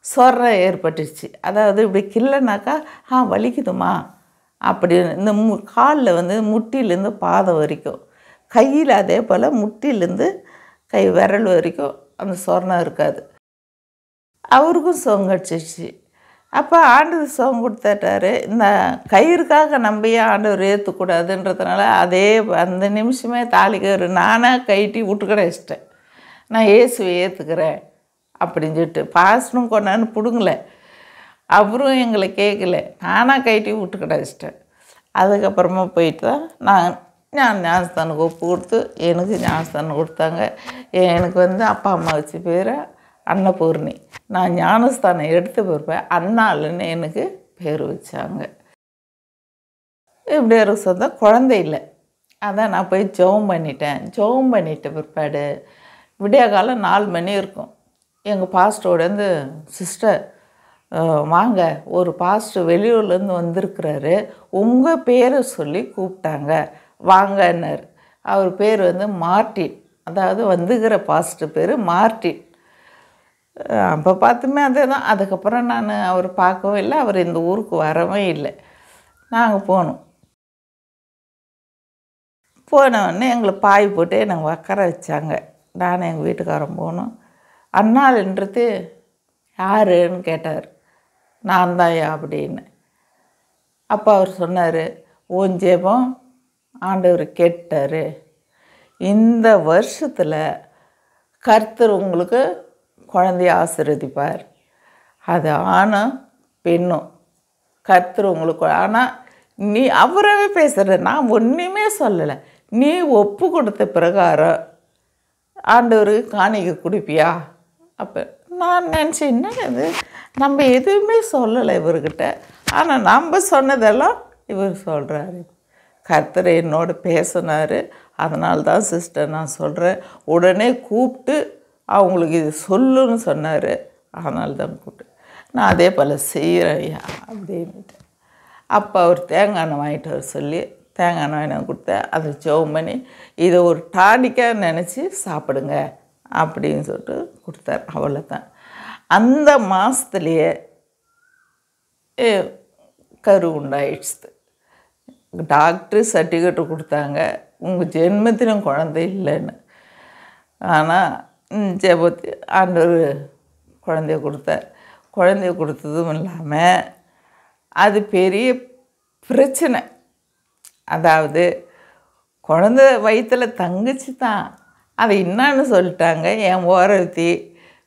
சொர்ணம் ஏற்பட்டுச்சு. அதாவது இப்படி கிள்ளனாக்கா வலிக்குதுமா அப்படின்னு இந்த காலில் முட்டிலேருந்து பாதம் வரைக்கும், கையில் அதே போல் முட்டிலேருந்து கை விரல் வரைக்கும் அந்த சொர்ணம் இருக்காது. அவருக்கும் சுகம் கிடச்சிச்சு. அப்போ ஆண்டவர் சுகம் கொடுத்துட்டாரு. இந்த கயிறுக்காக நம்ம ஏன் ஆண்டவர் ஏற்றக்கூடாதுன்றதுனால அந்த நிமிஷமே தாலி கயிறு நானாக கைட்டி விட்டுக்கட வச்சிட்டேன். நான் இயேசுவை ஏற்றுக்கிறேன் அப்படின்னு சொல்லிட்டு பாஸ்டரும் கொண்டான்னு பிடுங்கலை, அவரும் எங்களை கேட்கல, நானாக கைட்டி விட்டுக்கட வச்சிட்டேன். அதுக்கப்புறமா போயிட்டு தான் நான் ஞானஸ்தானுக்கு ஒப்பு கொடுத்து எனக்கு ஞானஸ்தானம் கொடுத்தாங்க. எனக்கு அப்பா அம்மா வச்சு பேர் அன்னபூர்ணி. நான் ஞானஸ்தானம் எடுத்து போயிருப்பேன், அண்ணாளுன்னு எனக்கு பேர் வச்சாங்க. இப்படி ஒரு சொந்தம் குழந்தை இல்லை. அதான் நான் போய் ஜெபம் பண்ணிட்ட பிற்பாடு விடிய காலம் 4 மணி இருக்கும். எங்கள் பாஸ்டரோட சிஸ்டர் வாங்க, ஒரு பாஸ்டர் வெளியூர்லேருந்து வந்திருக்கிறாரு, உங்கள் பேரை சொல்லி கூப்பிட்டாங்க வாங்கன்னார். அவர் பேர் மார்ட்டின், அதாவது வந்துக்கிற பாஸ்டர் பேர் மார்ட்டின். அப்போ பார்த்துமே அதே தான். அதுக்கப்புறம் நான் அவர் பார்க்கவும் இல்லை, அவர் இந்த ஊருக்கு வரவே இல்லை. நாங்கள் போனோடனே எங்களை பாய் போட்டு என்னை உட்கார வச்சாங்க. நானும் எங்கள் வீட்டுக்காரன் போனோம். அண்ணாளுன்றது யாருன்னு கேட்டார். நான் தான்யா அப்படின்னு. அப்போ அவர் சொன்னார், உன் ஜெபம் ஆண்டவர் கேட்டார், இந்த வருஷத்தில் கர்த்தர் உங்களுக்கு குழந்தைய ஆசீர்வதிப்பார், அது ஆணும் பெண்ணும் கர்த்தர் உங்களுக்கு. ஆனால் நீ அவரவே பேசுகிற, நான் ஒன்றுமே சொல்லலை, நீ ஒப்பு கொடுத்த பிரகாரம் ஆண்டவருக்கு காணிக்கை கொடுப்பியா? அப்போ நான் நினச்சேன், என்ன இது நம்ம எதுவுமே சொல்லலை இவர்கிட்ட, ஆனால் நம்ம சொன்னதெல்லாம் இவர் சொல்கிறாரு. கர்த்தர் என்னோட பேசினார், அதனால்தான் சிஸ்டர் நான் சொல்கிறேன், உடனே கூப்பிட்டு அவங்களுக்கு இது சொல்லுன்னு சொன்னார், அதனால்தான் கூப்பிட்டு நான் அதே போல் செய்கிறேன் ஐயா அப்படின்ட்டு. அப்போ அவர் தேங்காய் எண்ணெய் வாங்கிட்டு வர சொல்லி தேங்காய் எண்ணெய் வாங்கிட்டு கொடுத்தேன். அதை ஜெபம் பண்ணி இதை ஒரு டானிக்காக நினச்சி சாப்பிடுங்க அப்படின்னு சொல்லிட்டு கொடுத்தார். அவ்வளோதான். அந்த மாதத்துலேயே கரு உண்டாயிடுச்சு. டாக்டரு சர்டிஃபிகேட்டு கொடுத்தாங்க, உங்கள் ஜென்மத்திலும் குழந்தை இல்லைன்னு. ஆனால் ஜெபத்து ஆண்டவர் குழந்தைய கொடுத்தார். குழந்தைய கொடுத்ததும் இல்லாமல் அது பெரிய பிரச்சனை. அதாவது குழந்த வயிற்றில் தங்கச்சி தான், அதை என்னான்னு சொல்லிட்டாங்க என் ஓரத்தி.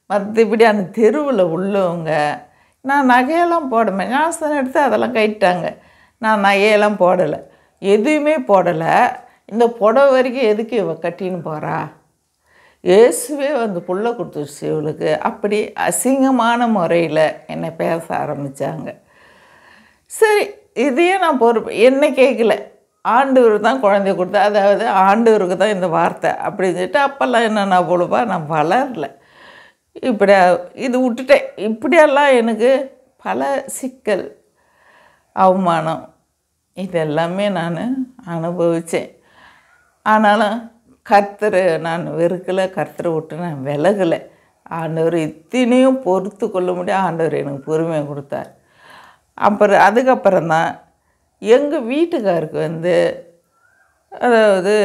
மற்றபடி அந்த தெருவில் உள்ளவங்க நான் நகையெல்லாம் போடமே ஞாபகம் எடுத்து அதெல்லாம் கட்டிட்டாங்க. நான் நகையெல்லாம் போடலை, எதுவுமே போடலை. இந்த புடவை வரைக்கும் எதுக்கு இவ கட்டின்னு போகிறா, இயேசுவே வந்து புள்ள கொடுத்துருச்சு இவளுக்கு. அப்படி அசிங்கமான முறையில் என்னை பேச ஆரம்பித்தாங்க. சரி, இதையே நான் என்னை கேட்கல, ஆண்டவர் தான் குழந்தைய கொடுத்தா, அதாவது ஆண்டவருக்கு தான் இந்த வார்த்தை அப்படின்னு சொல்லிட்டு அப்போல்லாம் என்ன நான் பொழுப்பா நான் வளரல. இப்படி இது விட்டுட்டேன். இப்படியெல்லாம் எனக்கு பல சிக்கல், அவமானம் இதெல்லாமே நான் அனுபவித்தேன். ஆனாலும் கர்த்தரை நான் வெறுக்கலை, கர்த்தரை விட்டு நான் விலகலை. ஆண்டவர் இத்தனையும் பொறுத்து கொள்ள முடியும். ஆண்டவர் எனக்கு பொறுமையை கொடுத்தார். அதுக்கப்புறம் தான் எங்கள் வீட்டுக்காருக்கு வந்து, அதாவது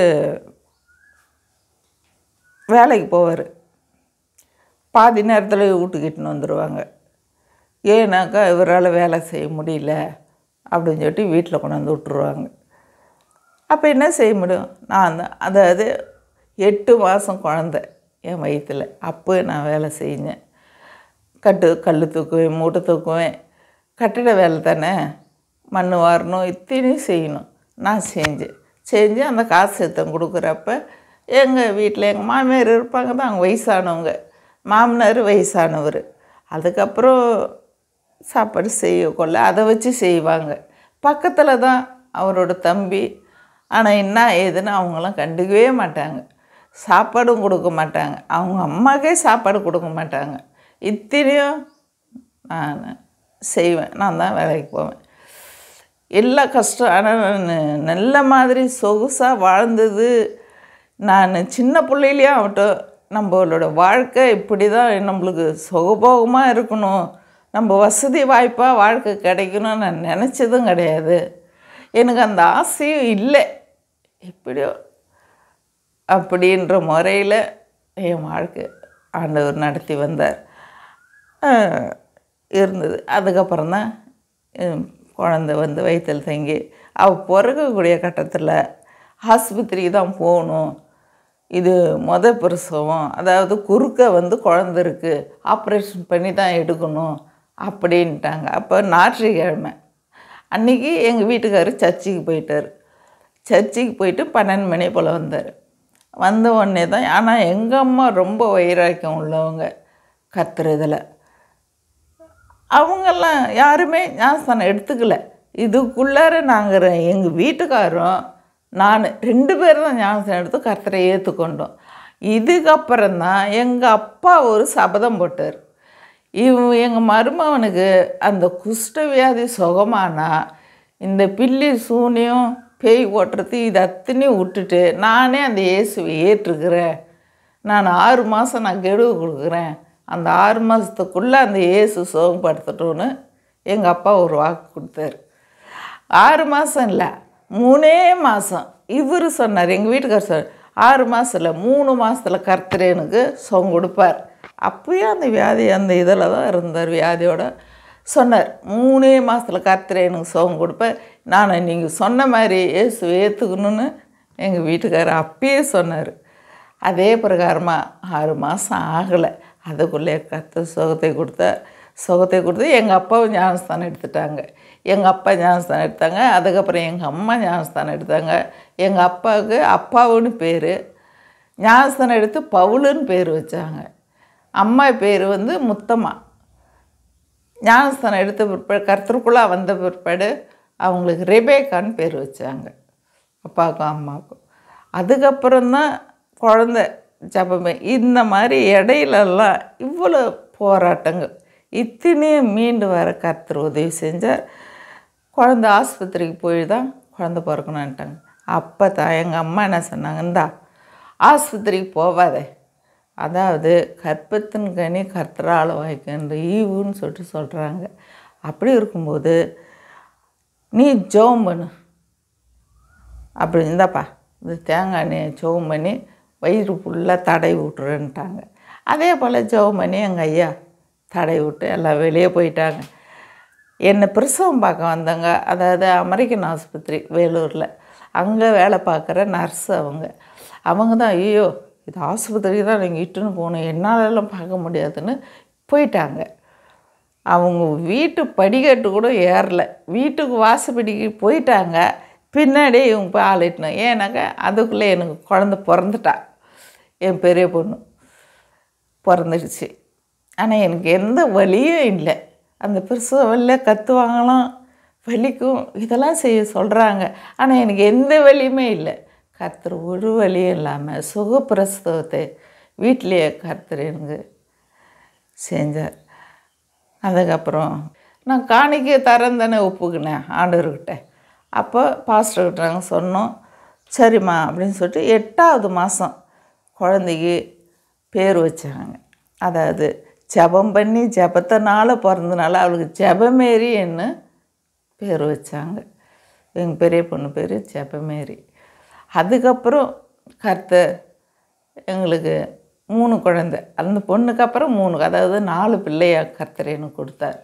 வேலைக்கு போவார், பாதி நேரத்தில் வீட்டுக்கிட்டுன்னு வந்துடுவாங்க. ஏன்னாக்கா இவரால் வேலை செய்ய முடியல அப்படின்னு சொல்லிட்டு வீட்டில் கொண்டாந்து விட்டுருவாங்க. அப்போ என்ன செய்ய முடியும்? நான் தான், அதாவது 8 மாதம் குழந்த என் வயிற்றில், அப்போ நான் வேலை செஞ்சேன். கல் தூக்குவேன், மூட்டை தூக்குவேன், கட்டிட வேலை தானே, மண் வாரணும், இத்தனையும் செய்யணும். நான் செஞ்சு அந்த காசு எடுத்து கொடுக்குறப்ப எங்கள் வீட்டில் எங்கள் மாமியார் இருப்பாங்க தான், அவங்க வயசானவங்க, மாமனார் வயசானவர். அதுக்கப்புறம் சாப்பாடு செய்யக்கொள்ள அதை வச்சு செய்வாங்க. பக்கத்தில் தான் அவரோட தம்பி. ஆனால் என்ன ஏதுன்னு அவங்களாம் கண்டுக்கவே மாட்டாங்க, சாப்பாடும் கொடுக்க மாட்டாங்க, அவங்க அம்மாக்கே சாப்பாடு கொடுக்க மாட்டாங்க. இத்தனையும் நான் செய்வேன், நான் தான் வேலைக்கு போவேன். எல்லா கஷ்டம். ஆனால் நான் நல்ல மாதிரி சொகுசாக வாழ்ந்தது நான் சின்ன பிள்ளையிலையும் ஆகட்டும். நம்மளோட வாழ்க்கை இப்படி தான், நம்மளுக்கு சுகபோகமாக இருக்கணும், நம்ம வசதி வாய்ப்பாக வாழ்க்கை கிடைக்கணும்னு நான் நினச்சதும் கிடையாது. எனக்கு அந்த ஆசையும் இல்லை. எப்படியோ அப்படின்ற முறையில் என் வாழ்க்கை ஆண்டவர் நடத்தி வந்தார் இருந்தது. அதுக்கப்புறம் தான் குழந்தை வந்து வயிற்றில் தங்கி பிறக்கக்கூடிய கட்டத்தில் ஆஸ்பத்திரிக்கு தான் போகணும். இது பிரசவம், அதாவது குறுக்க வந்து குழந்தை இருக்குது, ஆப்ரேஷன் பண்ணி தான் எடுக்கணும் அப்படின்ட்டாங்க. அப்போ ஞாயிற்றுக்கிழமை அன்றைக்கி எங்கள் வீட்டுக்காரர் சர்ச்சுக்கு போயிட்டார். சர்ச்சுக்கு போயிட்டு 12 மணி போல் வந்தார். வந்த உடனே தான், ஆனால் எங்கள் அம்மா ரொம்ப வைராக்கியம் உள்ளவங்க கர்த்தர் இதில். அவங்கெல்லாம் யாருமே ஞானஸ்தானம் எடுத்துக்கல. இதுக்குள்ளார நாங்கள் எங்கள் வீட்டுக்காரரும் நான் 2 பேரும் தான் ஞானஸ்தானம் எடுத்து கர்த்தரை ஏற்றுக்கொண்டோம். இதுக்கப்புறம்தான் எங்கள் அப்பா ஒரு சபதம் போட்டார். எங்கள் மருமகனுக்கு அந்த குஷ்டவியாதி சுகமானா இந்த பில்லி சூனியம் பேய் ஓட்டுறது இது அத்தனையும் விட்டுட்டு நானே அந்த இயேசுவை ஏற்றுக்கிறேன், நான் 6 மாதம் நான் கெடுவு கொடுக்குறேன், அந்த 6 மாதத்துக்குள்ளே அந்த இயேசு சுகப்படுத்தட்டும்னு எங்கள் அப்பா ஒரு வாக்கு கொடுத்தாரு. 6 மாதம் இல்லை, 3 மாதம். இவர் சொன்னார், எங்கள் வீட்டுக்காரர் சொன்னார், 6 மாதம் இல்லை 3 மாதத்தில் கர்த்தர் எனக்கு சுகம் கொடுப்பார். அப்போயும் அந்த வியாதி அந்த இதில் தான் இருந்தார், வியாதியோட சொன்னார். 3 மாதத்தில் கர்த்தர் எனக்கு சுகம் கொடுப்பார், நான் நீங்கள் சொன்ன மாதிரி இயேசு ஏற்றுக்கணுன்னு எங்கள் வீட்டுக்காரர் அப்பயே சொன்னார். அதே பிரகாரமாக 6 மாதம் ஆகலை, அதுக்குள்ளே கர்த்தர் சுகத்தை கொடுத்து எங்கள் அப்பாவும் ஞானஸ்தானம் எடுத்துட்டாங்க. எங்கள் அப்பா ஞானஸ்தானம் எடுத்தாங்க. அதுக்கப்புறம் எங்கள் அம்மா ஞானஸ்தானம் எடுத்தாங்க. எங்கள் அப்பாவுக்கு அப்பாவுன்னு பேர், ஞானஸ்தானம் எடுத்து பவுலுன்னு பேர் வச்சாங்க. அம்மா பேர் வந்து முத்தம்மா. ஞானஸ்தானம் எடுத்த பிற்பாடு கர்த்தருக்குள்ளே வந்த பிற்பாடு அவங்களுக்கு ரெபேக்கான்னு பேர் வச்சாங்க, அப்பாவுக்கும் அம்மாவுக்கும். அதுக்கப்புறம்தான் குழந்த ஜபமே. இந்த மாதிரி இடையிலெல்லாம் இவ்வளோ போராட்டங்கள், இத்தனையும் மீண்டு வர கர்த்தர் உதவி செஞ்சார். குழந்த ஆஸ்பத்திரிக்கு போய் தான் குழந்த பிறக்கணுன்ட்டாங்க. அப்போ தான் எங்கள் அம்மா என்ன சொன்னாங்க, இந்தா ஆஸ்பத்திரிக்கு போகாதே, அதாவது கர்ப்பத்தின் கனி கர்த்தரால் வாய்க்கின்ற ஈவுன்னு சொல்கிறாங்க. அப்படி இருக்கும்போது நீ ஜெபம் பண்ணு, அப்படி இருந்தாப்பா இந்த தேங்காய் எண்ணெயை ஜெபம் பண்ணி வயிறு ஃபுல்லாக தடை விட்டுருன்ட்டாங்க. அதே போல் ஜெபம் பண்ணி எங்கள் ஐயா தடை விட்டு எல்லாம் வெளியே போயிட்டாங்க. என்னை பிரசவம் பார்க்க வந்தாங்க, அதாவது அமெரிக்கன் ஆஸ்பத்திரி வேலூரில். அங்கே வேலை பார்க்குற நர்ஸ் அவங்க தான் ஐயோ இது ஆஸ்பத்திரிக்கு தான் நீங்கள் இட்டுன்னு போகணும், என்னாலெல்லாம் பார்க்க முடியாதுன்னு போயிட்டாங்க. அவங்க வீட்டு படிக்கட்டு கூட ஏறல, வீட்டுக்கு வாசப்படிக்கு போயிட்டாங்க. பின்னாடியே இவங்க போய் ஆள் இட்டணும். ஏன்னாக்கா அதுக்குள்ளே எனக்கு குழந்த பிறந்துட்டா, என் பெரிய பொண்ணு பிறந்துடுச்சு. ஆனால் எனக்கு எந்த வலியும் இல்லை. அந்த பிரசவ வலியில் கத்துவாங்களாம், வலிக்கும், இதெல்லாம் செய்ய சொல்கிறாங்க. ஆனால் எனக்கு எந்த வலியுமே இல்லை. கர்த்தர் ஒரு வலியும் இல்லாமல் சுகப்பிரசவத்தை வீட்டிலேயே கர்த்தர் எனக்கு செஞ்சார். அதுக்கப்புறம் நான் காணிக்கை தரேன் தானே ஒப்புக்கினேன் ஆண்டவர்கிட்ட. அப்போ பாஸ்டர்கிட்ட நாங்கள் சொன்னோம், சரிம்மா அப்படின்னு சொல்லிட்டு 8வது மாதம் குழந்தைக்கு பேர் வச்சாங்க. அதாவது ஜெபம் பண்ணி ஜெபத்தினால பிறந்தனால அவளுக்கு ஜெபமேரின்னு பேர் வச்சாங்க. எங்கள் பெரிய பொண்ணு பேர் ஜெபமேரி. அதுக்கப்புறம் கர்த்தர் எங்களுக்கு 3 குழந்தை, அந்த பொண்ணுக்கு அப்புறம் 3, அதாவது 4 பிள்ளையா கர்த்தர் எனக்கு கொடுத்தார்.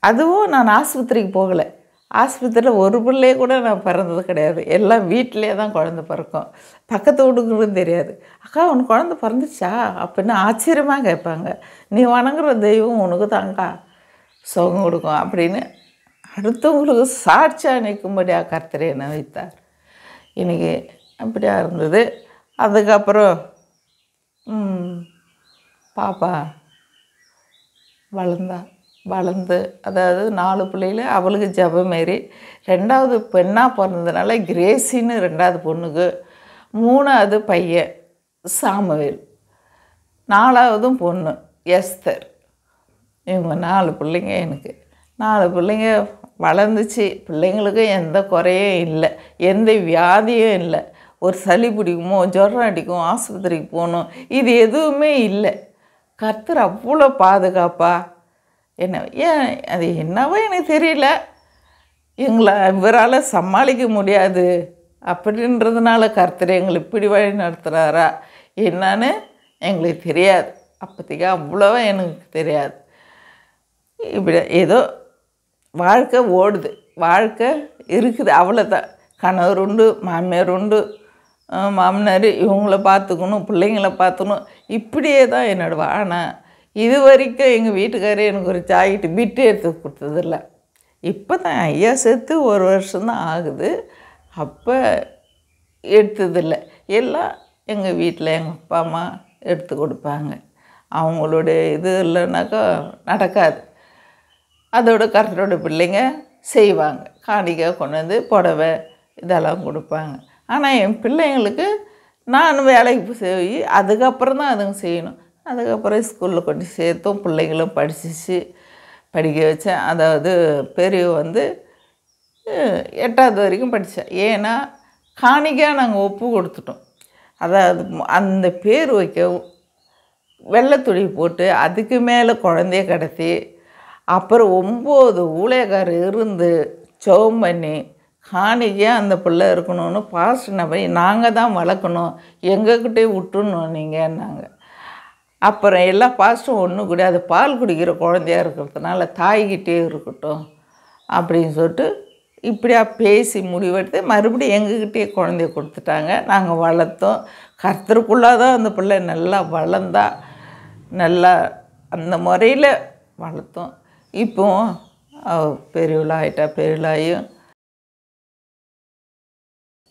அதுவும் நான் ஆஸ்பத்திரிக்கு போகலை. ஆஸ்பத்திரியில் ஒரு பிள்ளைய கூட நான் பிறந்தது கிடையாது. எல்லாம் வீட்டிலே தான் குழந்த பிறக்கும். பக்கத்து வீட்டுக்குன்னு தெரியாது. அக்கா உனக்கு குழந்த பிறந்துச்சா அப்படின்னு ஆச்சரியமாக கேட்பாங்க. நீ வணங்குற தெய்வம் உனக்கு தாங்கா சுகம் கொடுக்கும் அப்படின்னு அடுத்தவங்களுக்கு சாட்சியாக நிற்கும்படியாக கர்த்தர் என்னை வைத்தார். இன்றைக்கி அப்படியா இருந்தது. அதுக்கப்புறம் பாப்பா வளர்ந்து அதாவது 4 பிள்ளைகள். அவளுக்கு ஜெபமேரி, 2வது பெண்ணாக பிறந்ததுனால கிரேசின்னு 2வது பொண்ணுக்கு, 3வது பையன் சாமுவேல், 4வதும் பொண்ணு எஸ்தர். இவங்க 4 பிள்ளைங்க. எனக்கு 4 பிள்ளைங்க வளர்ந்துச்சு. பிள்ளைங்களுக்கு எந்த குறையும் இல்லை, எந்த வியாதியும் இல்லை. ஒரு சளி பிடிக்குமோ, ஜுரம் அடிக்கும், ஆஸ்பத்திரிக்கு போகணும், இது எதுவுமே இல்லை. கர்த்தர் அவ்வளோ பாதுகாப்பா என்ன, ஏன் அது என்னவோ எனக்கு தெரியல, எங்களை இவரால் சமாளிக்க முடியாது அப்படின்றதுனால கர்த்தர் எங்களை இப்படி வழி நடத்துகிறாரா என்னன்னு எங்களுக்கு தெரியாது. அப்போதைக்கு அவ்வளோவா எனக்கு தெரியாது. இப்படி ஏதோ வாழ்க்கை ஓடுது, வாழ்க்கை இருக்குது, அவ்வளோதான். கணவர் உண்டு, மாமியார் உண்டு, மாமனார், இவங்கள பார்த்துக்கணும், பிள்ளைங்கள பார்த்துக்கணும், இப்படியே தான் என்னோடய. ஆனால் இது வரைக்கும் எங்கள் வீட்டுக்காரே எனக்கு ஒரு ஜாக்கெட்டு பிட்டு எடுத்து கொடுத்ததில்ல. இப்போ தான் ஐயா செத்து 1 வருஷம்தான் ஆகுது. அப்போ எடுத்ததில்லை. எல்லாம் எங்கள் வீட்டில் எங்கள் அப்பா அம்மா எடுத்து கொடுப்பாங்க. அவங்களுடைய இது இல்லைனாக்கா நடக்காது. அதோட கர்த்தரோட பிள்ளைங்க செய்வாங்க. காணிக்கை கொண்டு வந்து புடவை இதெல்லாம் கொடுப்பாங்க. ஆனால் என் பிள்ளைங்களுக்கு நான் வேலைக்கு போய் அதுக்கப்புறம் தான் அதுங்க செய்யணும். அதுக்கப்புறம் ஸ்கூலில் கொண்டு சேர்த்தோம். பிள்ளைங்களும் படிச்சிச்சு, படிக்க வச்சேன். அதாவது பெரியவ 8வது வரைக்கும் படித்தேன். ஏன்னா காணிக்கையாக நாங்கள் ஒப்பு கொடுத்துட்டோம். அதாவது அந்த பேர் வைக்க வெள்ளைத்துணி போட்டு அதுக்கு மேலே குழந்தைய கடத்தி அப்புறம் 9 ஊழியக்காரர் இருந்து ஜெபம் பண்ணி காணிக்கையாக அந்த பிள்ளை இருக்கணும்னு பாஸ்டர் போய் நாங்கள் தான் வளர்க்கணும், எங்கக்கிட்டே விட்டுணும் நீங்கன்னாங்க. அப்புறம் எல்லா பாஸ்ட்டும் ஒன்றும் கூட அது பால் குடிக்கிற குழந்தையாக இருக்கிறதுனால தாய்கிட்டே இருக்கட்டும் அப்படின்னு சொல்லிட்டு இப்படியா பேசி முடிவெடுத்து மறுபடியும் எங்ககிட்டே குழந்தைய கொடுத்துட்டாங்க. நாங்கள் வளர்த்தோம். கர்த்தருக்குள்ளாக தான் அந்த பிள்ளை நல்லா வளர்ந்தா, நல்லா அந்த முறையில் வளர்த்தோம். இப்போ பெரியவளாயிட்டா. பெரியவளாயும்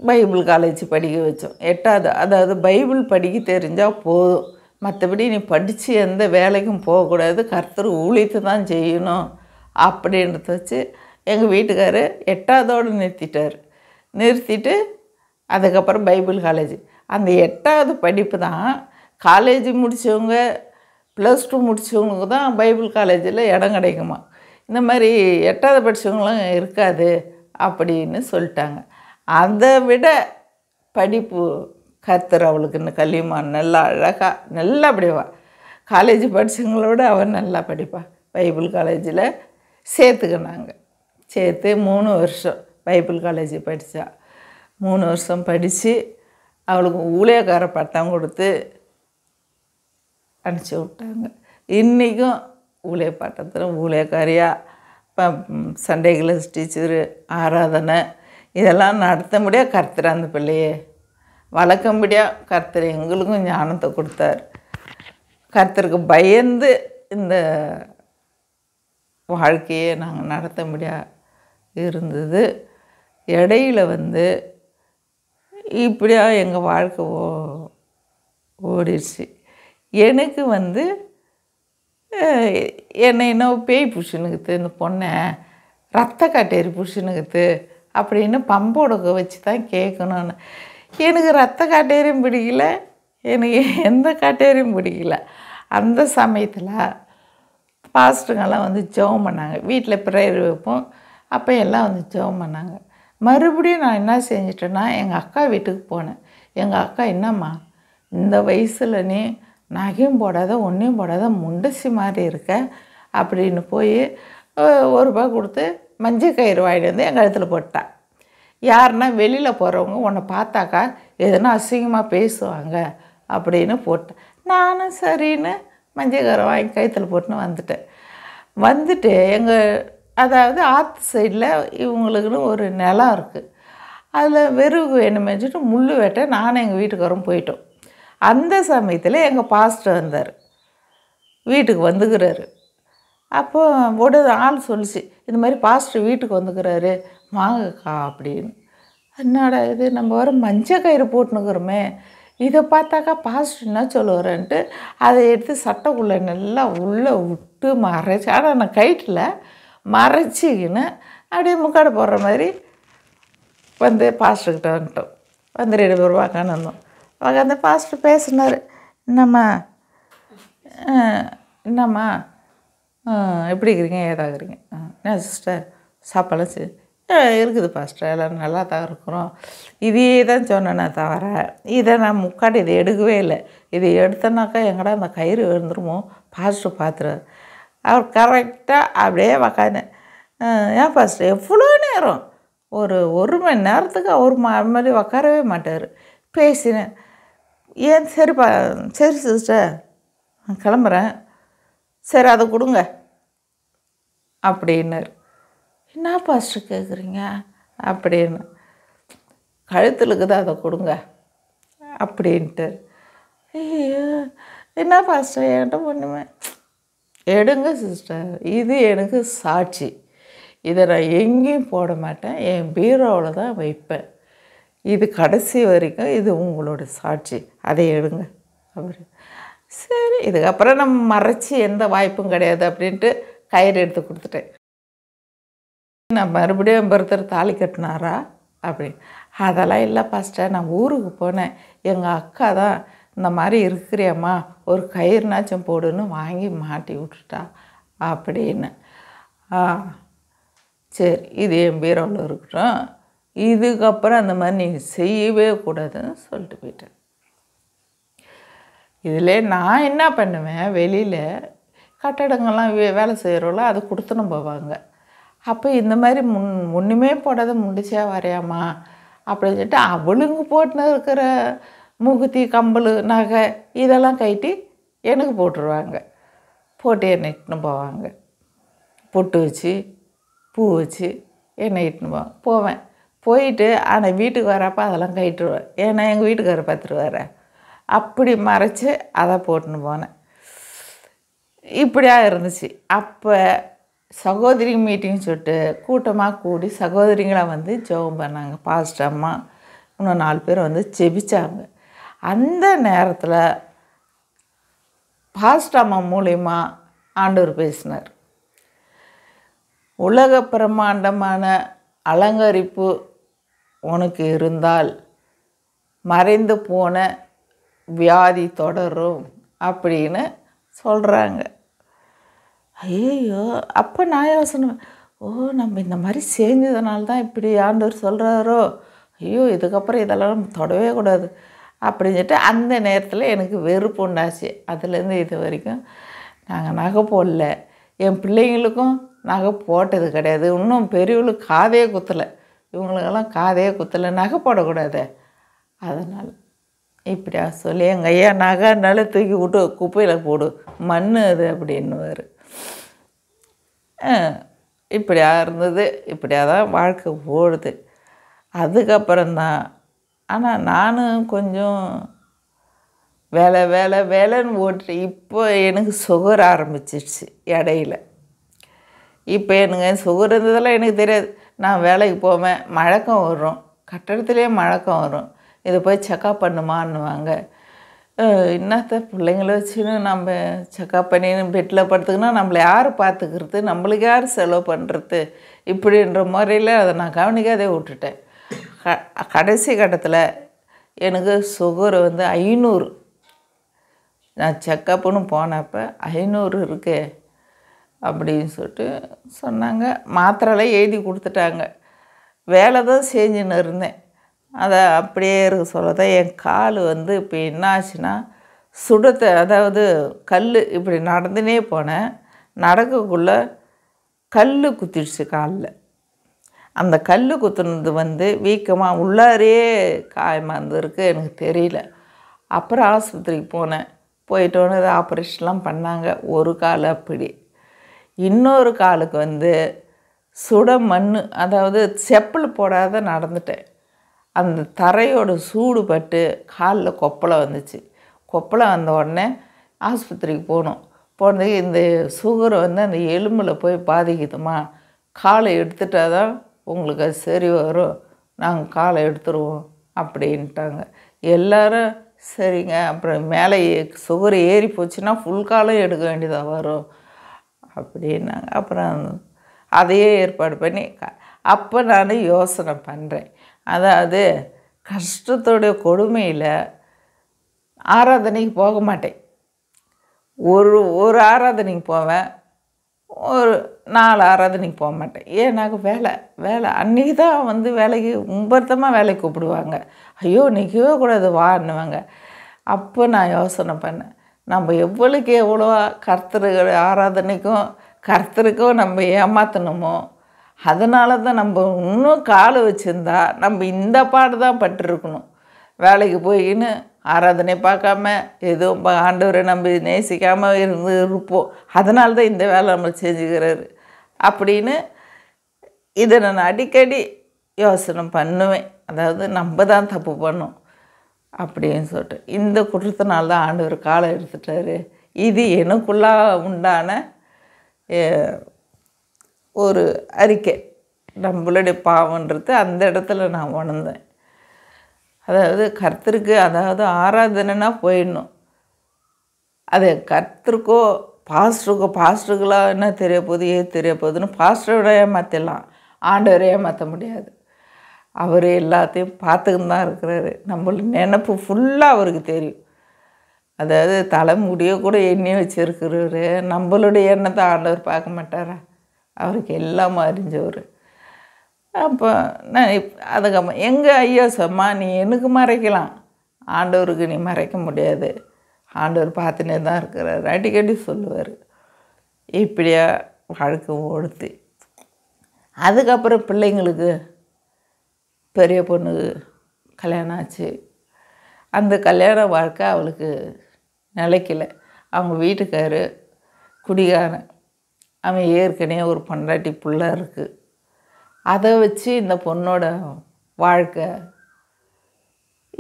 பைபிள் காலேஜ் படிக்க வச்சோம். 8வது, அதாவது பைபிள் படிக்க தெரிஞ்சால் போதும், மற்றபடி நீ படித்து எந்த வேலைக்கும் போகக்கூடாது, கர்த்தர் ஊழியத்தை தான் செய்யணும் அப்படின்றத வச்சு எங்கள் வீட்டுக்காரர் 8வதோடு நிறுத்திட்டு அதுக்கப்புறம் பைபிள் காலேஜ். அந்த 8வது படிப்பு தான் காலேஜ் முடித்தவங்க, +2 முடித்தவங்களுக்கு தான் பைபிள் காலேஜில் இடம் கிடைக்குமா. இந்த மாதிரி 8வது படித்தவங்களாம் இருக்காது அப்படின்னு சொல்லிட்டாங்க. அதை விட படிப்பு கர்த்தர் அவளுக்கு இன்னும் கல்விமான் நல்லா அழகாக நல்லா படிப்பா. காலேஜ் படித்தவங்களோட அவள் நல்லா படிப்பாள். பைபிள் காலேஜில் சேர்த்துக்கினாங்க. சேர்த்து 3 வருஷம் பைபிள் காலேஜ் படித்தா. 3 வருஷம் படித்து அவளுக்கு ஊழியக்கார பட்டம் கொடுத்து அனுப்பிச்சி விட்டாங்க. இன்றைக்கும் ஊழிய பட்டத்தில் ஊழியக்காரியாக இப்போ சண்டே கிளாஸ் டீச்சரு, ஆராதனை, இதெல்லாம் நடத்தும்படியாக கர்த்தர் அந்த பிள்ளையே வளர்க்கும்படியாக கர்த்தர் எங்களுக்கும் ஞானத்தை கொடுத்தார். கர்த்தருக்கு பயந்து இந்த வாழ்க்கையை நாங்கள் நடத்தும்படியாக இருந்தது. இடையில இப்படியா எங்கள் வாழ்க்கை ஓடிடுச்சு. எனக்கு என்னை இன்னும் பேய் புருஷனுக்குது, இந்த பொண்ணை ரத்த காட்டேரி புருஷனுக்குது அப்படின்னு பம்போடுக்க வச்சு தான் கேட்கணுன்னு. எனக்கு ரத்த காட்டேரியும் பிடிக்கல, எனக்கு எந்த காட்டேரியும் பிடிக்கல. அந்த சமயத்தில் பாஸ்டருங்கெல்லாம் ஜெபம் பண்ணாங்க. வீட்டில் ப்ரேயர் வைப்போம், அப்போ எல்லாம் ஜெபம் பண்ணாங்க. மறுபடியும் நான் என்ன செஞ்சிட்டேன்னா, எங்கள் அக்கா வீட்டுக்கு போனேன். எங்கள் அக்கா, என்னம்மா இந்த வயசில் நீ நகையும் போடாத ஒன்றையும் போடாத முண்டசி மாதிரி இருக்க அப்படின்னு போய் ₹1 கொடுத்து மஞ்சள் கயிறு வாங்கிட்டு வந்து என் கழுத்தில் போட்டான். யாருன்னா வெளியில் போகிறவங்க உன்னை பார்த்தாக்கா எதுனா அசிங்கமாக பேசுவாங்க அப்படின்னு போட்டேன். நானும் சரின்னு மஞ்சள் கயிறு வாங்கி கழுத்தில் போட்டுன்னு வந்துட்டு அதாவது ஆற்று சைடில் இவங்களுக்குன்னு ஒரு நிலம் இருக்குது. அதில் வெறுகு வேணுமே வச்சுட்டு முள் வெட்ட நானும் எங்கள் வீட்டுக்காரரும் போயிட்டோம். அந்த சமயத்தில் எங்கள் பாஸ்டர் வந்தார், வீட்டுக்கு வந்துக்கிறாரு. அப்போ ஆள் சொல்லிச்சு, இந்த மாதிரி பாஸ்டர் வீட்டுக்கு வந்துக்கிறாரு வாங்கக்கா அப்படின்னு. என்னடா இது, நம்ம வர மஞ்சள் கயிறு போட்டுனுக்குறோமே, இதை பார்த்தாக்கா பாஸ்டர் என்ன சொல்லுவாரன்ட்டு அதை எடுத்து சட்டைக்குள்ளே நல்லா உள்ளே விட்டு மறைச்சி, ஆனால் நான் கைட்டில் மறைச்சிக்கின்னு அப்படியே முக்காடு போடுற மாதிரி பாஸ்டர்கிட்ட வந்துட்டோம். 2 பேர் உக்காந்து வந்தோம். உக்காந்து பாஸ்டர் பேசினார். என்னம்மா எப்படி இருக்கிறீங்க, ஏதாகிறீங்க? என்ன சிஸ்டர் சாப்பாடுலாம் இருக்குது பாஸ்டர், எல்லோரும் நல்லா தான் இருக்கிறோம். இதே தான் சொன்னேனே தவிர இதை நான் முக்காடு இதை எடுக்கவே இல்லை. இதை எடுத்தனாக்கா எங்கடா அந்த கயிறு விழுந்துருமோ பாஸ்டர் பார்த்துருவார். அவர் கரெக்டாக அப்படியே உக்காந்து, ஏன் பாஸ்டர் எவ்வளோ நேரம், ஒரு மணி நேரத்துக்கு அவர் மாதிரி உக்காரவே மாட்டார். பேசினேன். ஏன் சரிப்பா, சரி சிஸ்டர் நான் கிளம்புறேன், சரி அதை கொடுங்க அப்படின்னாரு. என்ன பாஸ்டர் கேட்குறீங்க அப்படின்னு, கழுத்தில் இருக்குது அதை கொடுங்க அப்படின்ட்டு. ஐயோ என்ன பாஸ்டர் என்கிட்ட ஒன்றுமே, எடுங்க சிஸ்டர், இது எனக்கு சாட்சி, இதை நான் எங்கேயும் போட மாட்டேன், என் பீரோவில் தான் வைப்பேன், இது கடைசி வரைக்கும் இது உங்களோட சாட்சி, அதை எடுங்க அப்படி. சரி, இதுக்கப்புறம் நம்ம மறைச்சி எந்த வாய்ப்பும் கிடையாது அப்படின்ட்டு கயிறு எடுத்து கொடுத்துட்டேன். நான் மறுபடியும் ஒருத்தர் தாலி கட்டினாரா அப்படின்னு, அதெல்லாம் இல்லை பாஸ்டர், நான் ஊருக்கு போனேன், எங்கள் அக்கா தான் இந்த மாதிரி இருக்கிறியம்மா ஒரு கயிறுனாச்சும் போடுன்னு வாங்கி மாட்டி விட்டுட்டா அப்படின்னு. சரி, இது என் பீரோவில் இருக்கட்டும், இதுக்கப்புறம் அந்த மாதிரி நீங்கள் செய்யவே கூடாதுன்னு சொல்லிட்டு போயிட்டேன். இதில் நான் என்ன பண்ணுவேன், வெளியில் கட்டடங்கள்லாம் வேலை செய்கிறவங்கள அது கொடுத்துன்னு போவாங்க. அப்போ இந்த மாதிரி ஒன்றுமே போடாத முடிச்சா வரையாமா அப்படின்னு சொல்லிட்டு அவளுங்க போட்டுன்னு இருக்கிற மூக்குத்தி கம்பல் நகை இதெல்லாம் கட்டி எனக்கு போட்டுருவாங்க. போட்டு என்னை இட்டுன்னு போவாங்க, பொட்டு வச்சு பூ வச்சு என்னை இட்டுன்னு போவேன். போயிட்டு ஆனால் வீட்டுக்கு வரப்போ அதெல்லாம் கட்டிடுவேன், ஏன்னா எங்கள் வீட்டுக்காரர் பார்த்துருவார. அப்படி மறைச்சி அதை போட்டுன்னு போனேன். இப்படியா இருந்துச்சு. அப்போ சகோதரி மீட்டிங் சொல்லிட்டு கூட்டமாக கூடி சகோதரிங்களாக ஜெபம் பண்ணாங்க. பாஸ்டர் அம்மா இன்னும் 4 பேர் ஜெபிச்சாங்க. அந்த நேரத்தில் பாஸ்டர் அம்மா மூலயமா ஆண்டவர் பேசினார். உலக பிரம்மாண்டமான அலங்கரிப்பு உனக்கு இருந்தால் மறைந்து போன வியாதி தொடரும் அப்படின்னு சொல்கிறாங்க. ஐயோ, அப்போ நான் யோசனை, நம்ம இந்த மாதிரி செஞ்சதுனால தான் இப்படி ஆண்டவர் சொல்கிறாரோ, ஐயோ இதுக்கப்புறம் இதெல்லாம் நம்ம தொடவே கூடாது அப்படின்னு சொல்லிட்டு அந்த நேரத்தில் எனக்கு வெறுப்பு உண்டாச்சு. அதுலேருந்து இது வரைக்கும் நாங்கள் நகை போடல, என் பிள்ளைங்களுக்கும் நகை போட்டது கிடையாது. இன்னும் பெரியவங்களுக்கு காதே குத்தலை, இவங்களுக்கெல்லாம் காதே குத்தலை, நகை போடக்கூடாது. அதனால் இப்படியா சொல்லி எங்கள் ஐயா நகைனால தூக்கி விட்டு குப்பையில் போடு, மண் அது அப்படின்னுவார். இப்படியா இருந்தது, இப்படியா தான் வாழ்க்கை ஓடுது. அதுக்கப்புறம்தான். ஆனால் நானும் கொஞ்சம் வேலை வேலை வேலைன்னு ஓட்டு. இப்போ எனக்கு சுகர் ஆரம்பிச்சிடுச்சு இடையில. இப்போ எனக்கு சுகர் இருந்ததெல்லாம் எனக்கு தெரியாது. நான் வேலைக்கு போவேன், மழக்கம் வரும், கட்டடத்துலேயே மழக்கம் வரும். இதை போய் செக்கப் பண்ணுமான்னுவாங்க. என்னத்த பிள்ளைங்கள வச்சுன்னு நம்ம செக்கப் பண்ணின்னு பெட்டில் படுத்துக்கினா நம்மளை யார் பார்த்துக்கிறது, நம்மளுக்கு யார் செலவு பண்ணுறது, இப்படின்ற முறையில் அதை நான் கவனிக்காதே விட்டுட்டேன். கடைசி கட்டத்தில் எனக்கு சுகர் 500. நான் செக்கப்புன்னு போனப்போ 500 இருக்கே அப்படின்னு சொல்லிட்டு சொன்னாங்க. மாத்திரைலாம் எழுதி கொடுத்துட்டாங்க. வேலை தான் செஞ்சுன்னு இருந்தேன். அதை அப்படியே இருக்க சொல்ல தான் என் கால் இப்போ என்ன ஆச்சுன்னா அதாவது கல் இப்படி நடந்துனே போனேன். நடக்கக்குள்ளே கல் குத்திடுச்சு காலில். அந்த கல் குத்துனது வீக்கமாக உள்ளாரே காயமாக இருந்திருக்கு, எனக்கு தெரியல. அப்புறம் ஆஸ்பத்திரிக்கு போனேன். போயிட்டோன்னு அது ஆப்ரேஷன்லாம் பண்ணாங்க. ஒரு கால் அப்படி. இன்னொரு காலுக்கு சுட மண், அதாவது செப்பல் போடாத நடந்துட்டேன். அந்த தரையோட சூடு பட்டு காலில் கொப்பளை வந்துச்சு. கொப்பளை வந்த உடனே ஆஸ்பத்திரிக்கு போனதுக்கு இந்த சுகர் அந்த எலும்பில் போய் பாதிக்குதுமா, காலை எடுத்துட்டால் தான் உங்களுக்கு அது சரி வரும், நாங்கள் காலை எடுத்துருவோம் அப்படின்ட்டாங்க. எல்லோரும் சரிங்க. அப்புறம் மேலே சுகர் ஏறி போச்சுன்னா ஃபுல் காலம் எடுக்க வேண்டியதாக வரும் அப்படின்னாங்க. அப்புறம் அதையே ஏற்பாடு பண்ணி அப்போ நான் யோசனை பண்ணுறேன். அதாவது கஷ்டத்தோடைய கொடுமையில் ஆராதனைக்கு போக மாட்டேன். ஒரு ஆராதனைக்கு போவேன், ஒரு 4 ஆராதனைக்கு போக மாட்டேன். ஏன்னாக்க வேலை அன்றைக்கி தான் வேலைக்கு மும்பரத்தமாக வேலைக்கு கூப்பிடுவாங்க. ஐயோ நிற்கவே கூடாது வான்னுவாங்க. அப்போ நான் யோசனை பண்ணேன், நம்ம எவ்வளோக்கு எவ்வளோவா கர்த்தர் ஆராதனைக்கும் கர்த்தருக்கும் நம்ம ஏமாற்றணுமோ, அதனால தான் நம்ம இன்னும் காலை வச்சுருந்தா நம்ம இந்த பாடு தான் பட்டிருக்கணும். வேலைக்கு போயின்னு ஆராதனை பார்க்காம ஏதோ ஆண்டவரை நம்ம நேசிக்காமல் இருப்போம். அதனால தான் இந்த வேலை நம்ம செஞ்சுக்கிறாரு அப்படின்னு இதை நான் அடிக்கடி யோசனை பண்ணுவேன். அதாவது நம்ம தான் தப்பு பண்ணோம் அப்படின்னு சொல்லிட்டு, இந்த குற்றத்தினால தான் ஆண்டவர் காலை எடுத்துட்டாரு. இது எனக்குள்ளே உண்டான ஒரு அறிக்கை. நம்மளுடைய பாவன்றது அந்த இடத்துல நான் உணர்ந்தேன். அதாவது கர்த்தருக்கு, அதாவது ஆராதனைனா போயிடணும். அது கர்த்தருக்கோ பாஸ்டருக்கெல்லாம் என்ன தெரிய போகுது, தெரிய போகுதுன்னு பாஸ்டரோட ஏமாற்றிடலாம், ஆண்டவரை ஏமாற்ற முடியாது. அவர் எல்லாத்தையும் பார்த்துக்கின்னு தான் இருக்கிறாரு. நம்மள நினப்பு ஃபுல்லாக அவருக்கு தெரியும். அதாவது தலைமுடியை கூட எண்ணி வச்சுருக்கிறவர், நம்மளுடைய எண்ணத்தை ஆண்டவர் பார்க்க மாட்டாரா? அவருக்கு எல்லாம் அறிஞ்சவர். அப்போ நான் அதுக்கப்புறம் எங்கள் ஐயா சொம்மா, நீ எனக்கு மறைக்கலாம், ஆண்டவருக்கு நீ மறைக்க முடியாது, ஆண்டவர் பார்த்துனே தான் இருக்கிறார் அடிக்கடி சொல்லுவார். இப்படியா வாழ்க்கை ஓடுத்து. அதுக்கப்புறம் பிள்ளைங்களுக்கு பெரிய பொண்ணுக்கு கல்யாணம் ஆச்சு. அந்த கல்யாண வாழ்க்கை அவளுக்கு நிலைக்கலை. அவங்க வீட்டுக்காரு குடிகாரன். அவன் ஏற்கனவே ஒரு பொண்டாட்டி பிள்ளை இருக்குது. அதை வச்சு இந்த பொண்ணோட வாழ்க்கை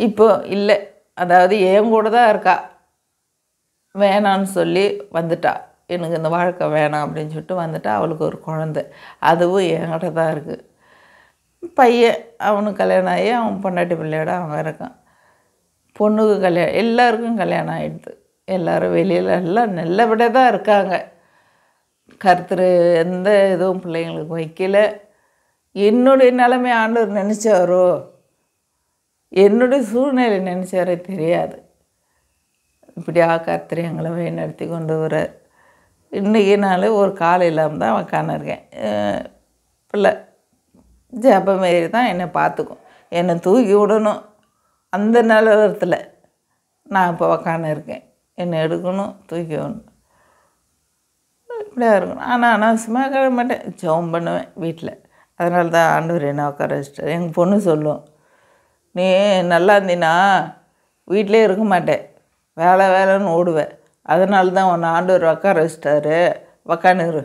இப்போ இல்லை. அதாவது என் கூட தான் இருக்கா, வேணான்னு சொல்லி வந்துட்டா. எனக்கு இந்த வாழ்க்கை வேணாம் அப்படின்னு சொல்லிட்டு வந்துட்டா. அவளுக்கு ஒரு குழந்தை, அதுவும் என்கிட்ட தான் இருக்குது. பையன் அவனுக்கு கல்யாணம் ஆகி அவன் பொண்டாட்டி பிள்ளையோட அவன் இருக்கான். பொண்ணுக்கு கல்யாணம், எல்லாருக்கும் கல்யாணம் ஆகிடுது. எல்லோரும் வெளியில் எல்லாம் நல்லபடியாக தான் இருக்காங்க. கர்த்தர் எந்த இதுவும் பிள்ளைங்களுக்கு வைக்கல. என்னுடைய நிலைமை ஆண்டவர் நினச்சாரோ, என்னுடைய சூழ்நிலை நினச்சாரே தெரியாது. இப்படியா கர்த்தர் எங்களை வழிநடத்தி கொண்டு வர. இன்றைக்கி நாள் ஒரு காலம் இல்லாமல் தான் உக்காந்துருக்கேன். பிள்ளை ஜபம் மாரி தான் என்னை பார்த்துக்கும். என்னை தூக்கி விடணும் அந்த நிலவரத்தில் நான் இப்போ உக்காந்துருக்கேன். என்னை எடுக்கணும், தூக்கி விடணும், இப்படியா இருக்கணும். ஆனால் அனாவசியமாக கிளம்ப மாட்டேன், ஜெபம் பண்ணுவேன் வீட்டில். அதனால தான் ஆண்டவர் என்ன உட்கார வச்சிட்டார். எங்கள் பொண்ணு சொல்லும், நீ நல்லா இருந்தீன்னா வீட்டிலே இருக்க மாட்டேன், வேலைன்னு ஓடுவேன், அதனால தான் உன்னை ஆண்டவர் உட்கார வச்சிட்டாரு, உக்காந்துரு,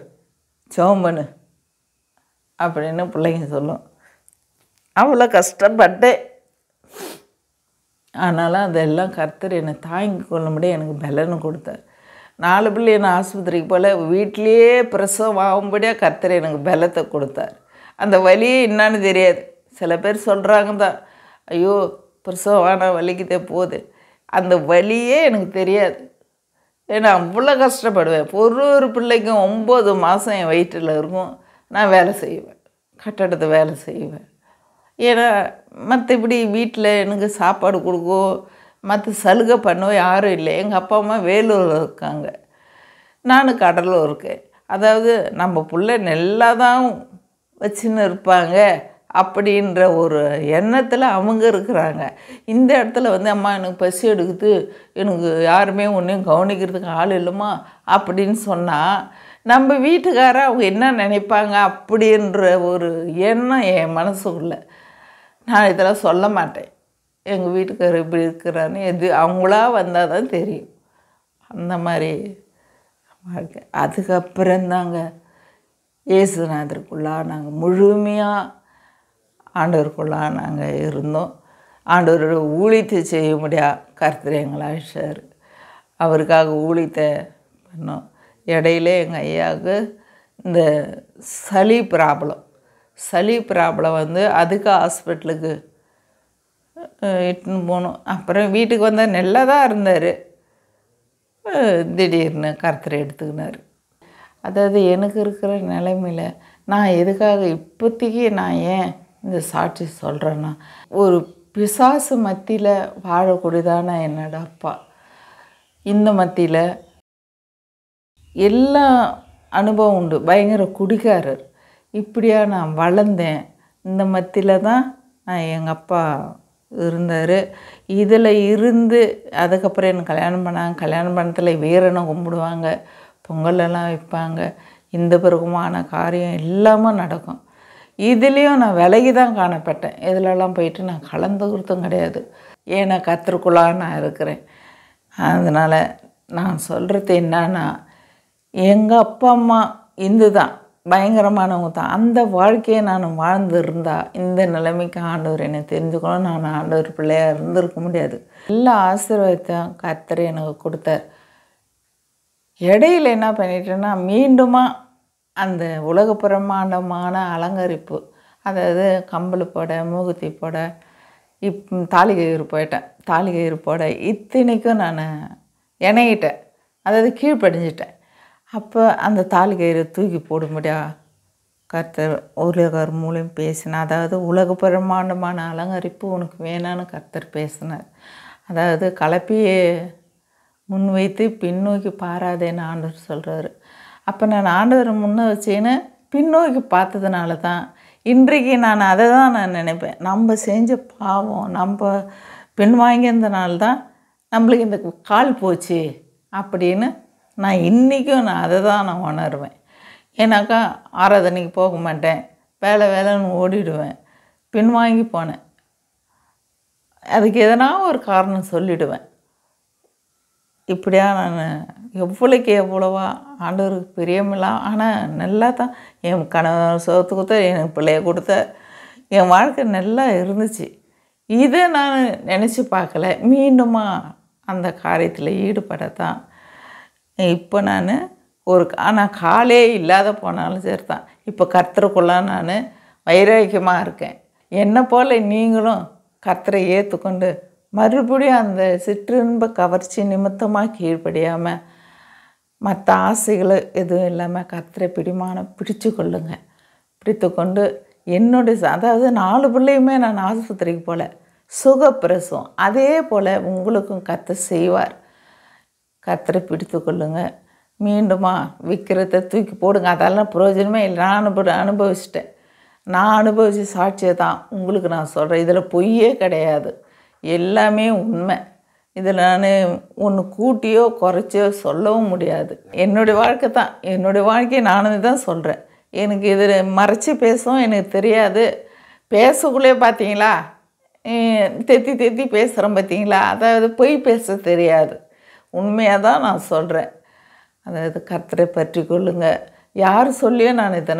ஜெபம் பண்ணு அப்படின்னு பிள்ளைங்க சொல்லும். அவ்வளோ கஷ்டப்பட்டேன். ஆனாலும் அதெல்லாம் கர்த்தர் என்னை தாங்கி கொள்ள முடியாது எனக்கு பலன்னு கொடுத்தார். 4 பிள்ளை நான் ஆஸ்பத்திரிக்கு போல் வீட்டிலையே பிரசவம் ஆகும்படியாக கர்த்தர் எனக்கு பலத்தை கொடுத்தார். அந்த வலியே என்னான்னு தெரியாது. சில பேர் சொல்கிறாங்க தான், ஐயோ பிரசவம் ஆனால் வலிக்குதே போகுது. அந்த வலியே எனக்கு தெரியாது. ஏன்னா அவ்வளோ கஷ்டப்படுவேன். ஒரு பிள்ளைக்கும் 9 மாதம் என் வயிற்றில் இருக்கும். நான் வேலை செய்வேன், கட்டடத்தை வேலை செய்வேன். ஏன்னா மற்றபடி வீட்டில் எனக்கு சாப்பாடு கொடுக்கும், மற்ற சலுகை பண்ணவும் யாரும் இல்லை. எங்கள் அப்பா அம்மா வேலூரில் இருக்காங்க, நான் கடலூர் இருக்கேன். அதாவது நம்ம பிள்ளை நல்லா தான் வச்சுன்னு இருப்பாங்க அப்படின்ற ஒரு எண்ணத்தில் அவங்க இருக்கிறாங்க. இந்த இடத்துல அம்மா எனக்கு பசி எடுக்குது, எனக்கு யாருமே ஒன்றையும் கவனிக்கிறதுக்கு ஆள் இல்லைம்மா அப்படின்னு சொன்னால் நம்ம வீட்டுக்காரர் அவங்க என்ன நினைப்பாங்க அப்படின்ற ஒரு எண்ணம் என் மனசுக்குள்ளே. நான் இதெல்லாம் சொல்ல மாட்டேன், எங்கள் வீட்டுக்காரர் இப்படி இருக்கிறான்னு. அவங்களா வந்தால் தான் தெரியும். அந்த மாதிரி வாழ்க்கை. அதுக்கப்புறந்தாங்க இயேசுநாதருக்குள்ளா நாங்கள் முழுமையாக ஆண்டவருக்குள்ளா நாங்கள் இருந்தோம். ஆண்டவரோட ஊழியத்தை செய்ய முடியாது கர்த்தர் எங்களை அழைச்சார். அவருக்காக ஊழியத்தை பண்ணோம். இடையில எங்கள் ஐயாவுக்கு இந்த சளி ப்ராப்ளம் அதுக்கு ஹாஸ்பிட்டலுக்கு இட்டுன்னு போனோம். அப்புறம் வீட்டுக்கு வந்தால் நல்லா தான் இருந்தார். திடீர்னு கர்த்தரை எடுத்துக்கினார். அதாவது எனக்கு இருக்கிற நிலைமையில் நான் எதுக்காக இப்போதைக்கு நான் ஏன் இந்த சாட்சி சொல்கிறேன்னா, ஒரு பிசாசு மத்தியில் வாழக்கூடியதான என்னோட அப்பா, இந்த மத்தியில் எல்லா அனுபவம் உண்டு. பயங்கர குடிகாரர். இப்படியா நான் வளர்ந்தேன். இந்த மத்தியில் தான் நான் எங்கள் அப்பா இருந்தார். இதில் இருந்து அதுக்கப்புறம் எனக்கு கல்யாணம் பண்ணாங்க. கல்யாணம் பண்ணத்தில் வீரனை கும்பிடுவாங்க, பொங்கலெல்லாம் வைப்பாங்க, இந்த பிறகுமான காரியம் எல்லாமே நடக்கும். இதுலேயும் நான் விலகி தான் காணப்பட்டேன். இதிலெல்லாம் போயிட்டு நான் கலந்துக்கிறதும் கிடையாது. ஏன்னா கர்த்தருக்குள்ளாக நான் இருக்கிறேன். அதனால் நான் சொல்கிறது என்னன்னா, எங்கள் அப்பா அம்மா இந்து தான், பயங்கரமானவங்க தான். அந்த வாழ்க்கையை நான் வாழ்ந்துருந்தா இந்த நிலைமைக்கு ஆண்டவர் என்னை தெரிஞ்சுக்கணும், நான் ஆண்டவர் பிள்ளையாக இருந்திருக்க முடியாது. எல்லா ஆசீர்வாதத்தையும் கர்த்தர் எனக்கு கொடுத்தார். இடையில என்ன பண்ணிட்டேன்னா, மீண்டுமா அந்த உலக பிரமாண்டமான அலங்கரிப்பு, அதாவது கம்பளி போட, மூகுத்தி போட, தாலி கயிறு போயிட்டேன். தாலி கயிறு போட இத்தனைக்கும் நான் இணையிட்டேன், அதாவது கீழ்ப்படிஞ்சிட்டேன். அப்போ அந்த தாலி கயிறு தூக்கி போட முடியா கர்த்தர் உலகர் மூலம் பேசினார். அதாவது உலக பிரமாண்டமான அலங்கரிப்பு உனக்கு வேணான்னு கர்த்தர் பேசினார். அதாவது கலப்பியை முன் வைத்து பின்னோக்கி பாராதேன்னு ஆண்டவர் சொல்கிறாரு. அப்போ நான் ஆண்டவரை முன்ன வச்சேன்னு பின்னோக்கி பார்த்ததுனால தான் இன்றைக்கு நான் அதை தான் நான் நினைப்பேன். நம்ம செஞ்ச பாவம், நம்ம பின்வாங்கியிருந்தனால தான் நம்மளுக்கு இந்த கால் போச்சு அப்படின்னு நான் இன்றைக்கும் நான் அதை தான் நான் உணர்வேன். ஏன்னாக்கா ஆராதனைக்கு போக மாட்டேன், வேலைன்னு ஓடிடுவேன், பின்வாங்கி போனேன். அதுக்கு எதனா ஒரு காரணம் சொல்லிவிடுவேன். இப்படியா நான் எவ்வளோக்கு எவ்வளவா ஆண்டவருக்கு பிரியமில்லாம். ஆனால் நல்லா தான் என் கணவன் சோத்து கொடுத்த, எனக்கு பிள்ளைய கொடுத்த, என் வாழ்க்கை நல்லா இருந்துச்சு. இதை நான் நினச்சி பார்க்கல. மீண்டுமா அந்த காரியத்தில் ஈடுபடத்தான் இப்போ நான் ஆனால் காலே இல்லாத போனாலும் சரி தான், இப்போ கர்த்தருக்குள்ளே நான் வைராக்கியமாக இருக்கேன். என்னை போல் நீங்களும் கர்த்தரை ஏற்றுக்கொண்டு மறுபடியும் அந்த சிற்றின்ப கவர்ச்சி நிமித்தமாக கீழ்ப்படியாமல் மற்ற ஆசைகள் எதுவும் இல்லாமல் கர்த்தரை பிடிச்சு கொள்ளுங்க. பிடித்து கொண்டு அதாவது 4 பிள்ளையுமே நான் ஆஸ்பத்திரிக்கு போல சுகப்பிரசவம், அதே போல் உங்களுக்கும் கர்த்தர் செய்வார். கர்த்தரை பிடித்து கொள்ளுங்க. மீண்டுமா விற்கிறத தூக்கி போடுங்க, அதெல்லாம் பிரயோஜனமே இல்லை. நான் அனுபவிச்சிட்டேன். நான் அனுபவித்த சாட்சியை தான் உங்களுக்கு நான் சொல்கிறேன். இதில் பொய்யே கிடையாது, எல்லாமே உண்மை. இதில் நான் ஒன்று கூட்டியோ குறைச்சியோ சொல்லவும் முடியாது. என்னுடைய வாழ்க்கை தான், என்னுடைய வாழ்க்கையை நானும் தான் சொல்கிறேன். எனக்கு இதில் மறைச்சி பேசவும் எனக்கு தெரியாது. பேசக்குள்ளே பார்த்தீங்களா, தெத்தி பேசுகிறேன் பார்த்தீங்களா, அதாவது பொய் பேச தெரியாது. உண்மையாக தான் நான் சொல்கிறேன். அதாவது கர்த்தரை பற்றி கொள்ளுங்க. யார் சொல்லியோ நான் இதை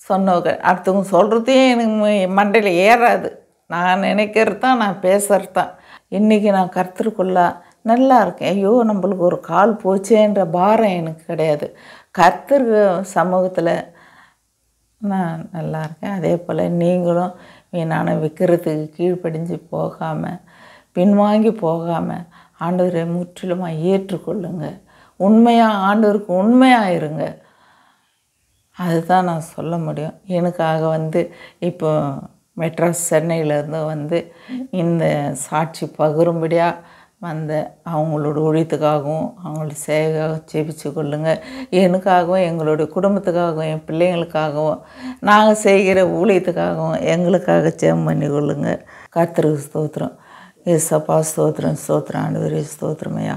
சொன்னவங்க அடுத்தவங்க சொல்கிறதையும் எனக்கு மண்டையில் ஏறாது. நான் நினைக்கிறது தான், நான் பேசுகிறது தான். இன்றைக்கி நான் கர்த்தருக்குள்ளே நல்லா இருக்கேன். ஐயோ நம்மளுக்கு ஒரு கால் போச்சேன்ற பாரம் எனக்கு கிடையாது. கர்த்தர் சமூகத்தில் நான் நல்லா இருக்கேன். அதே போல் நீங்களும் வீணான விற்கிறதுக்கு கீழ்ப்படிஞ்சு போகாமல், பின்வாங்கி போகாமல் ஆண்டவரை முற்றிலுமாக ஏற்றுக்கொள்ளுங்க. உண்மையாக ஆண்டவருக்கு உண்மையாக இருங்க. அதுதான் நான் சொல்ல முடியும். எனக்காக இப்போ மெட்ராஸ் சென்னையிலேருந்து இந்த சாட்சி பகிரும்படியாக அவங்களோட ஊழியத்துக்காகவும் அவங்களோட சேவைக்காக ஜெபிச்சு கொள்ளுங்க. எனக்காகவும் எங்களுடைய குடும்பத்துக்காகவும் என் பிள்ளைங்களுக்காகவும் நாங்கள் செய்கிற ஊழியத்துக்காகவும் எங்களுக்காக ஜெபம் பண்ணி கொள்ளுங்க. கர்த்தருக்கு ஸ்தோத்திரம். ஏசப்பா ஸ்தோத்திரம். ஸ்தோத்திரம் ஆண்டவரே. ஸ்தோத்திரமையா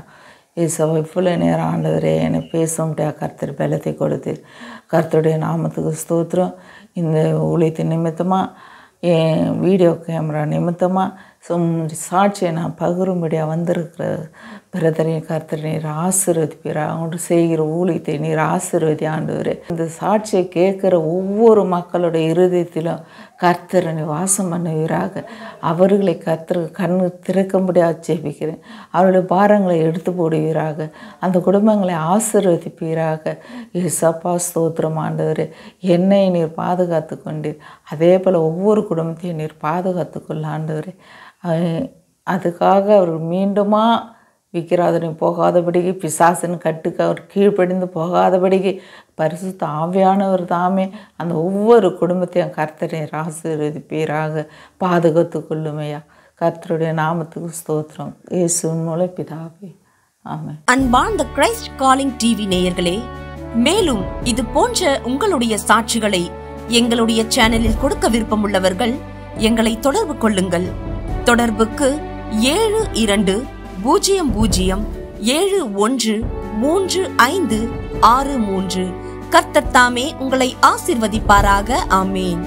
ஏசப்பா. இவ்வளோ நேரம் ஆண்டவரே என்னை பேச முடியாது. கர்த்தர் பலத்தை கொடுத்து கர்த்தருடைய நாமத்துக்கு ஸ்தோத்திரம். இந்த ஊழியத்தின் நிமித்தமாக என் வீடியோ கேமரா நிமித்தமாக சாட்சியை நான் பகிரும்படியாக வந்திருக்கிற பிரதரையும் கர்த்தர் நீர் ஆசீர்வதிப்பீரா. அவங்களோட செய்கிற ஊழியத்தை நீர் ஆசீர்வதி ஆண்டவரே. இந்த சாட்சியை கேட்குற ஒவ்வொரு மக்களுடைய இருதயத்திலும் கர்த்தரை நீ வாசம் பண்ணுவீராக. அவர்களை கர்த்தர் கண்ணு திறக்கும்படியாக ஜெபிக்கிறேன். அவருடைய பாரங்களை எடுத்து போடுவீராக. அந்த குடும்பங்களை ஆசீர்வதிப்பீராக. ஏசப்பா ஸ்தோத்திரம் ஆண்டவரே. என்னை நீர் பாதுகாத்து கொண்டு அதே போல் ஒவ்வொரு குடும்பத்தையும் நீர் பாதுகாத்து கொள்ள ஆண்டவரே. அதுக்காக அவர் மீண்டுமா விக்கிராதனை போகாதபடிக்கு, பிசாசின் கட்டுக்கு அவர் கீழ்ப்படிந்து போகாதபடிக்கு பரிசுத்த ஆவியானவர் தாமே அந்த ஒவ்வொரு குடும்பத்தையும் கர்த்தரை ஆசீர்வதிப்பீராக. பாதுகாத்து கொள்ளுமையா. கர்த்தருடைய நாமத்துக்கு ஸ்தோத்திரம். இயேசுவின் மூலம் பிதாவே, ஆமென். அன்பார்ந்த கிரைஸ்ட் காலிங் டிவி நேயர்களே, மேலும் இது போன்ற உங்களுடைய சாட்சிகளை எங்களுடைய சேனலில் கொடுக்க விருப்பமுள்ளவர்கள் எங்களை தொடர்பு கொள்ளுங்கள். தொடர்புக்கு 7200713563. கர்த்தர் தாமே உங்களை ஆசீர்வதிப்பாராக. ஆமேன்.